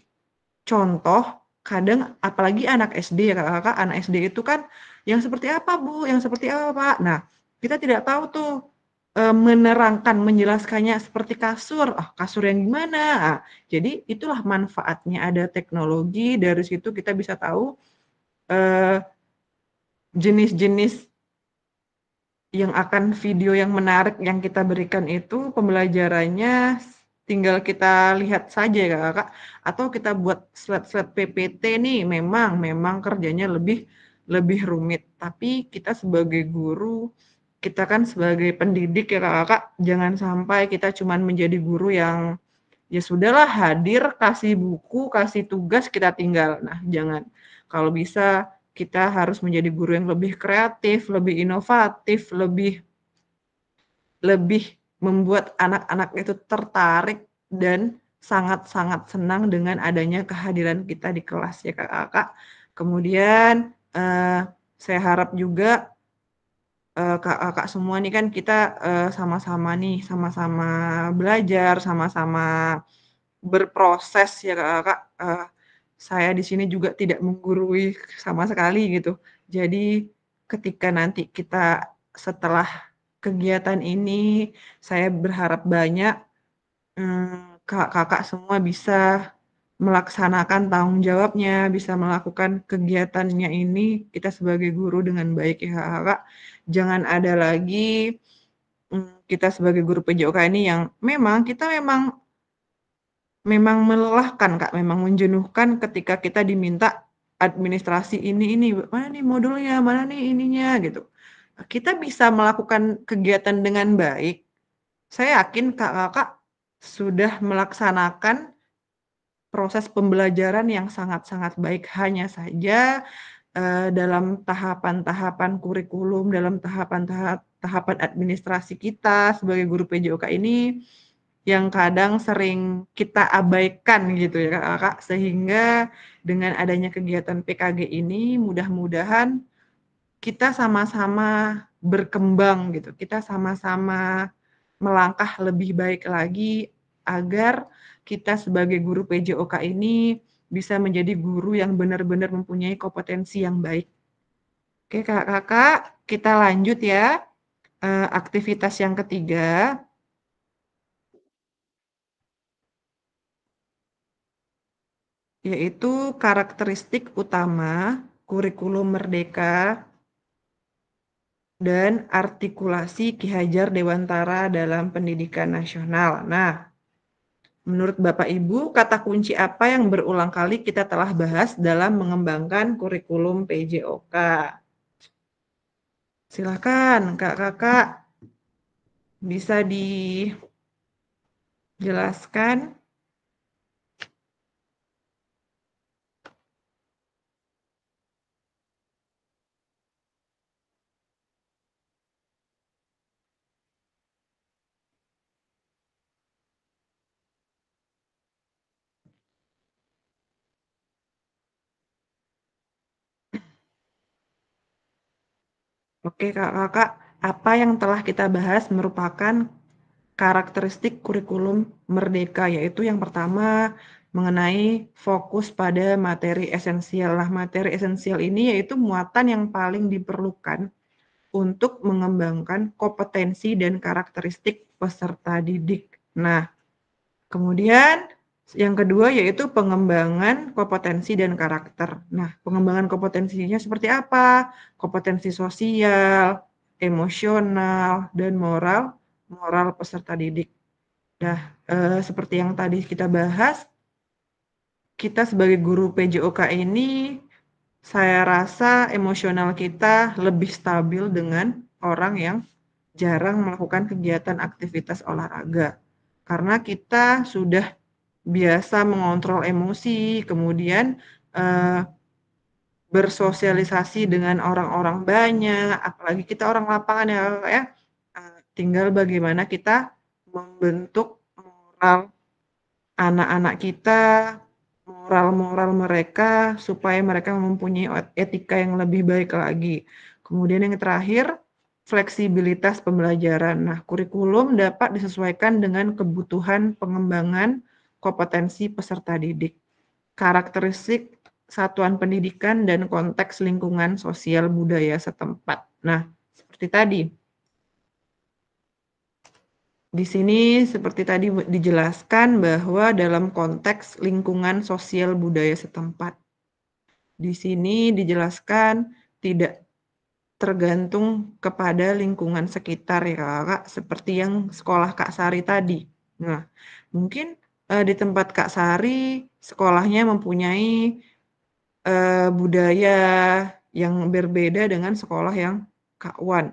contoh, kadang apalagi anak SD ya Kakak, anak SD itu kan yang seperti apa Bu, yang seperti apa Pak. Nah, kita tidak tahu tuh menerangkan, menjelaskannya seperti kasur. Oh, kasur yang gimana? Nah, jadi itulah manfaatnya ada teknologi. Dari situ kita bisa tahu jenis-jenis yang akan video yang menarik yang kita berikan itu pembelajarannya tinggal kita lihat saja ya Kakak, atau kita buat slide-slide PPT nih memang kerjanya lebih rumit. Tapi kita sebagai guru, kita kan sebagai pendidik ya Kakak, jangan sampai kita cuman menjadi guru yang ya sudahlah hadir, kasih buku, kasih tugas, kita tinggal. Nah, jangan. Kalau bisa kita harus menjadi guru yang lebih kreatif, lebih inovatif, lebih membuat anak-anak itu tertarik dan sangat-sangat senang dengan adanya kehadiran kita di kelas ya Kakak. Kemudian saya harap juga Kakak semua nih kan kita sama-sama belajar, sama-sama berproses ya Kakak. Saya di sini juga tidak menggurui sama sekali gitu. Jadi ketika nanti kita setelah kegiatan ini, saya berharap banyak kakak semua bisa melaksanakan tanggung jawabnya, bisa melakukan kegiatannya ini kita sebagai guru dengan baik ya Kakak. Jangan ada lagi kita sebagai guru PJOK ini yang memang melelahkan Kak, memang menjenuhkan ketika kita diminta administrasi ini, mana nih modulnya, mana nih ininya gitu. Kita bisa melakukan kegiatan dengan baik. Saya yakin Kakak sudah melaksanakan proses pembelajaran yang sangat-sangat baik. Hanya saja dalam tahapan-tahapan kurikulum, dalam tahapan administrasi kita sebagai guru PJOK ini yang kadang sering kita abaikan gitu ya Kakak, sehingga dengan adanya kegiatan PKG ini mudah-mudahan kita sama-sama berkembang gitu, kita sama-sama melangkah lebih baik lagi agar kita sebagai guru PJOK ini bisa menjadi guru yang benar-benar mempunyai kompetensi yang baik. Oke Kakak, kita lanjut ya, aktivitas yang ketiga. Yaitu karakteristik utama kurikulum merdeka dan artikulasi Ki Hajar Dewantara dalam pendidikan nasional. Nah, menurut Bapak Ibu, kata kunci apa yang berulang kali kita telah bahas dalam mengembangkan kurikulum PJOK? Silakan Kakak bisa dijelaskan. Oke Kakak, apa yang telah kita bahas merupakan karakteristik kurikulum merdeka, yaitu yang pertama mengenai fokus pada materi esensial. Nah, materi esensial ini yaitu muatan yang paling diperlukan untuk mengembangkan kompetensi dan karakteristik peserta didik. Nah, kemudian yang kedua yaitu pengembangan kompetensi dan karakter. Nah, pengembangan kompetensinya seperti apa? Kompetensi sosial, emosional, dan moral peserta didik. Nah, seperti yang tadi kita bahas, kita sebagai guru PJOK ini, saya rasa emosional kita lebih stabil dengan orang yang jarang melakukan kegiatan aktivitas olahraga. Karena kita sudah biasa mengontrol emosi, kemudian bersosialisasi dengan orang-orang banyak, apalagi kita orang lapangan ya, tinggal bagaimana kita membentuk moral anak-anak kita, moral mereka supaya mereka mempunyai etika yang lebih baik lagi. Kemudian yang terakhir, fleksibilitas pembelajaran. Nah, kurikulum dapat disesuaikan dengan kebutuhan pengembangan kompetensi peserta didik, karakteristik satuan pendidikan, dan konteks lingkungan sosial budaya setempat. Nah, seperti tadi. Di sini seperti tadi dijelaskan bahwa dalam konteks lingkungan sosial budaya setempat. Di sini dijelaskan tidak tergantung kepada lingkungan sekitar ya Kak, seperti yang sekolah Kak Sari tadi. Nah, mungkin di tempat Kak Sari sekolahnya mempunyai budaya yang berbeda dengan sekolah yang Kak Wan.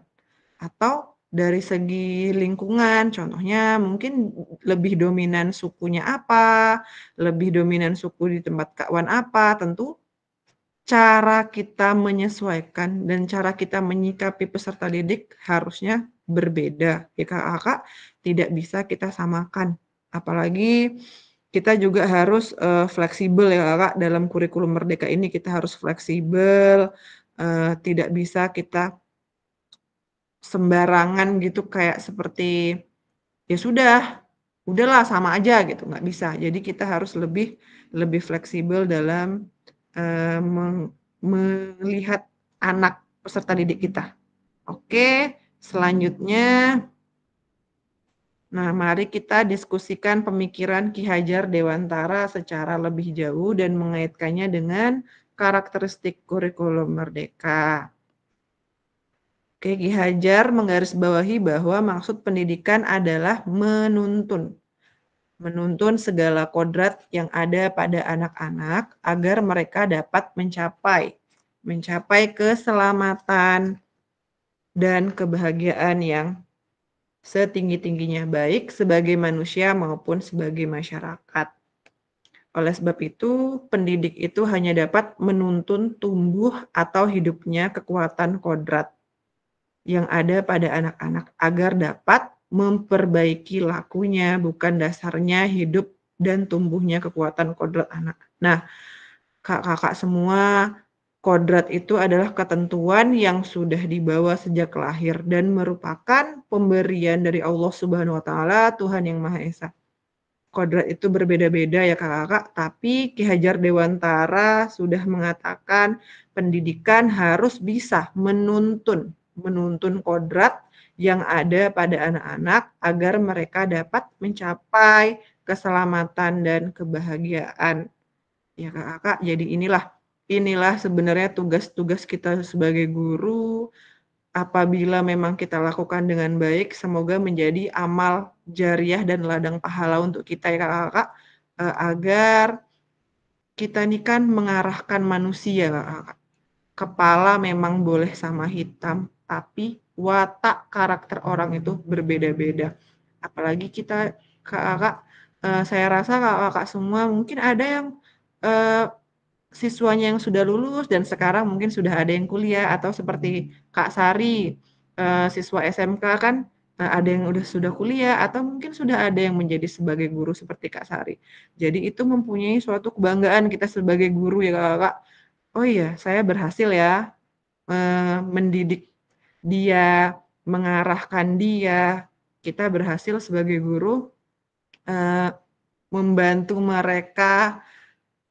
Atau dari segi lingkungan, contohnya mungkin lebih dominan sukunya apa, lebih dominan suku di tempat Kak Wan apa, tentu cara kita menyesuaikan dan cara kita menyikapi peserta didik harusnya berbeda. Ya Kakak, tidak bisa kita samakan. Apalagi kita juga harus fleksibel ya Kakak, dalam kurikulum Merdeka ini kita harus fleksibel, tidak bisa kita sembarangan gitu kayak seperti ya udahlah sama aja gitu, nggak bisa. Jadi kita harus lebih fleksibel dalam melihat anak peserta didik kita. Oke, selanjutnya, nah mari kita diskusikan pemikiran Ki Hajar Dewantara secara lebih jauh dan mengaitkannya dengan karakteristik kurikulum Merdeka. Oke, Ki Hajar menggarisbawahi bahwa maksud pendidikan adalah menuntun segala kodrat yang ada pada anak-anak agar mereka dapat mencapai keselamatan dan kebahagiaan yang setinggi-tingginya, baik sebagai manusia maupun sebagai masyarakat. Oleh sebab itu, pendidik itu hanya dapat menuntun tumbuh atau hidupnya kekuatan kodrat yang ada pada anak-anak agar dapat memperbaiki lakunya, bukan dasarnya hidup dan tumbuhnya kekuatan kodrat anak. Nah, kakak-kakak semua, kodrat itu adalah ketentuan yang sudah dibawa sejak lahir dan merupakan pemberian dari Allah Subhanahu wa Ta'ala, Tuhan yang Maha Esa. Kodrat itu berbeda-beda ya kakak-kakak, tapi Ki Hajar Dewantara sudah mengatakan pendidikan harus bisa menuntun kodrat yang ada pada anak-anak agar mereka dapat mencapai keselamatan dan kebahagiaan. Ya kakak, jadi inilah sebenarnya tugas-tugas kita sebagai guru. Apabila memang kita lakukan dengan baik, semoga menjadi amal jariah dan ladang pahala untuk kita ya kakak, agar kita ini kan mengarahkan manusia kakak. Kepala memang boleh sama hitam, tapi watak karakter orang itu berbeda-beda. Apalagi kita kakak, saya rasa kakak semua mungkin ada yang siswanya yang sudah lulus dan sekarang mungkin sudah ada yang kuliah, atau seperti Kak Sari, siswa SMK kan ada yang sudah kuliah atau mungkin sudah ada yang menjadi sebagai guru seperti Kak Sari. Jadi itu mempunyai suatu kebanggaan kita sebagai guru ya kakak. Oh iya, saya berhasil ya mendidik dia, mengarahkan dia. Kita berhasil sebagai guru membantu mereka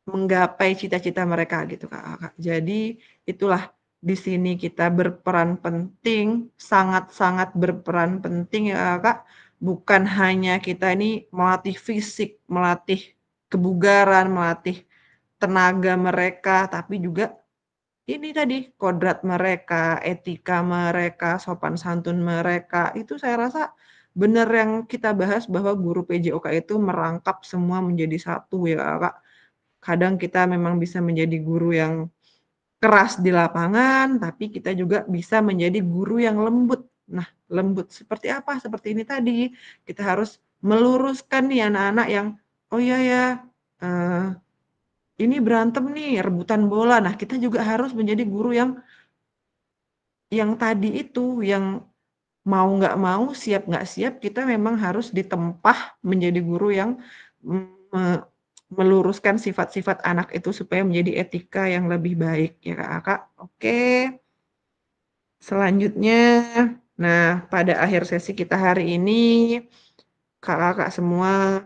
menggapai cita-cita mereka gitu Kak. Jadi itulah di sini kita berperan penting, sangat-sangat berperan penting ya Kak. Bukan hanya kita ini melatih fisik, melatih kebugaran, melatih tenaga mereka, tapi juga ini tadi kodrat mereka, etika mereka, sopan santun mereka. Itu saya rasa benar yang kita bahas bahwa guru PJOK itu merangkap semua menjadi satu ya Kak. Kadang kita memang bisa menjadi guru yang keras di lapangan, tapi kita juga bisa menjadi guru yang lembut. Nah, lembut seperti apa? Seperti ini tadi. Kita harus meluruskan nih anak-anak yang, oh iya ya, ini berantem nih, rebutan bola. Nah, kita juga harus menjadi guru yang tadi itu, yang mau nggak mau, siap nggak siap, kita memang harus ditempah menjadi guru yang meluruskan sifat-sifat anak itu supaya menjadi etika yang lebih baik ya Kak. Oke. Selanjutnya, nah pada akhir sesi kita hari ini, kakak-kakak semua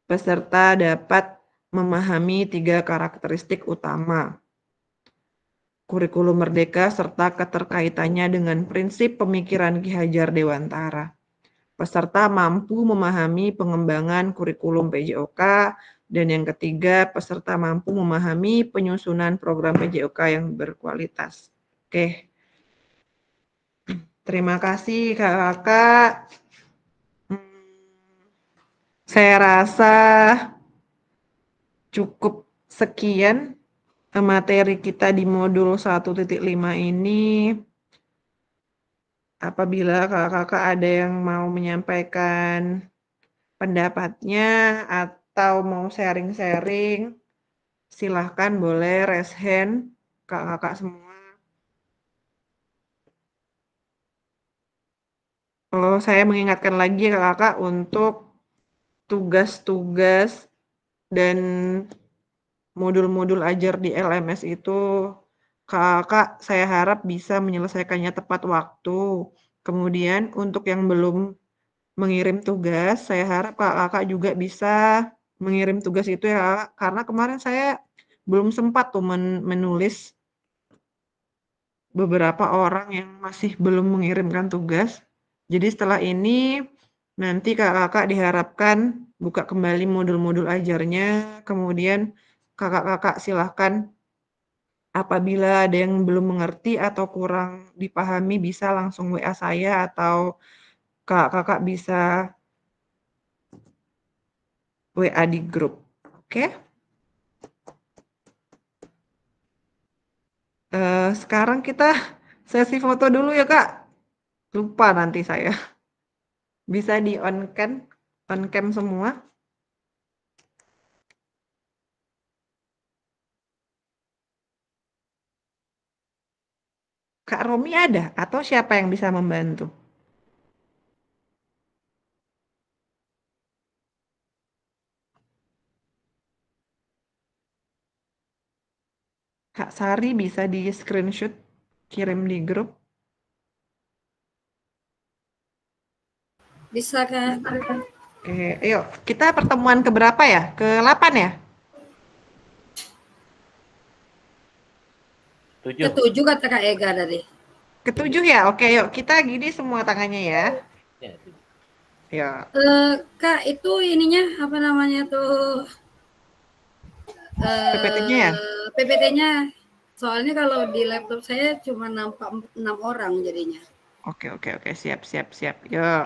peserta dapat memahami 3 karakteristik utama kurikulum merdeka serta keterkaitannya dengan prinsip pemikiran Ki Hajar Dewantara. Peserta mampu memahami pengembangan kurikulum PJOK, dan yang ketiga, peserta mampu memahami penyusunan program PJOK yang berkualitas. Oke. Terima kasih kakak-kakak. Saya rasa cukup sekian materi kita di modul 1.5 ini. Apabila kakak-kakak ada yang mau menyampaikan pendapatnya atau mau sharing-sharing, silahkan boleh raise hand kakak-kakak semua. Kalau saya mengingatkan lagi kakak-kakak untuk tugas-tugas dan modul-modul ajar di LMS itu, kakak saya harap bisa menyelesaikannya tepat waktu. Kemudian untuk yang belum mengirim tugas, saya harap kakak-kakak juga bisa mengirim tugas itu ya kakak, karena kemarin saya belum sempat tuh menulis beberapa orang yang masih belum mengirimkan tugas. Jadi setelah ini nanti kakak-kakak diharapkan buka kembali modul-modul ajarnya, kemudian kakak-kakak silahkan apabila ada yang belum mengerti atau kurang dipahami bisa langsung WA saya atau kakak-kakak bisa WA di grup. Oke? Sekarang kita sesi foto dulu ya Kak. Lupa nanti saya. Bisa di on cam semua. Kak Romi ada atau siapa yang bisa membantu? Kak Sari bisa di screenshot kirim di grup. Bisa Kak. Oke, ayo kita pertemuan keberapa ya? Ke-8 ya? Ketujuh kata Kak Ega tadi. Ke-7 ya? Oke, yuk kita gini semua tangannya ya. Ya. Kak, itu ininya apa namanya tuh? PPT-nya ya? PPT-nya. Soalnya kalau di laptop saya cuma nampak 6 orang jadinya. Oke, siap. Yuk.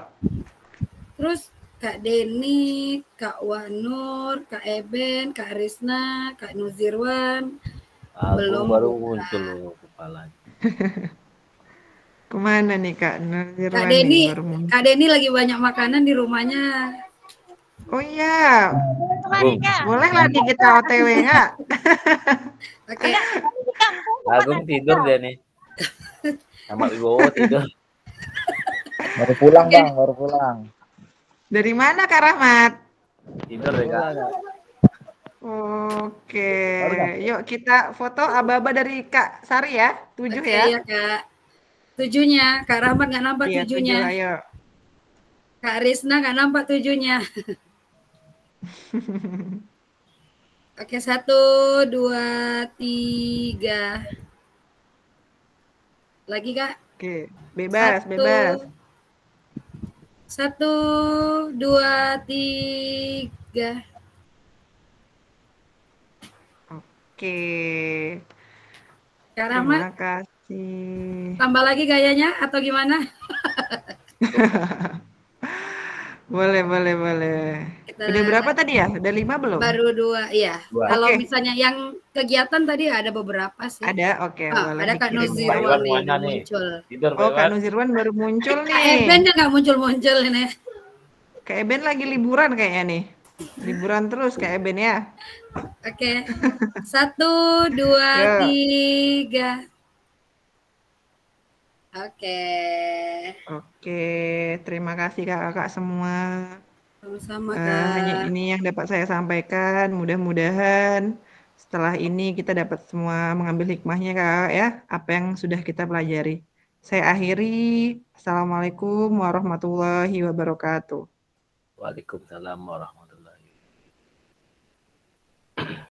Terus Kak Deni, Kak Wanur, Kak Eben, Kak Risna, Kak Nuzirwan. Belum baru muncul kepala. Kemana nih Kak Nuzirwan? Kak Deni lagi banyak makanan di rumahnya. Oh iya. Boleh lagi kita OTW nggak? Oke. Agung tidur dia nih. Sama Wibowo tidur. Baru pulang Bang, baru pulang. Dari mana Kak Rahmat? Tidur deh Kak. Oke, yuk kita foto aba-aba dari Kak Sari ya, 7 ya. Iya Kak. 7-nya, Kak Rahmat nggak nampak 7-nya. Ayo. Kak Risna nggak nampak 7-nya. Oke, 1, 2, 3. Lagi Kak. Oke, bebas. 1, 2, 3. Oke. Kak Rahmat. Terima kasih. Tambah lagi gayanya atau gimana? Boleh. Udah berapa tadi ya? Udah 5 belum? Baru 2, iya. Kalau misalnya yang kegiatan tadi ada beberapa sih. Ada, oke. Boleh. Ada Kak Nuzirwan nih muncul. Kak Nuzirwan baru muncul nih. Kak Eben nggak muncul ini. Kak Eben lagi liburan kayaknya nih. Liburan terus Kak Eben ya. Oke. 1, 2, 3. Oke, terima kasih kakak semua. Sama-sama Kak. Hanya ini yang dapat saya sampaikan. Mudah-mudahan setelah ini kita dapat semua mengambil hikmahnya Kak ya, apa yang sudah kita pelajari. Saya akhiri. Assalamualaikum warahmatullahi wabarakatuh. Waalaikumsalam warahmatullahi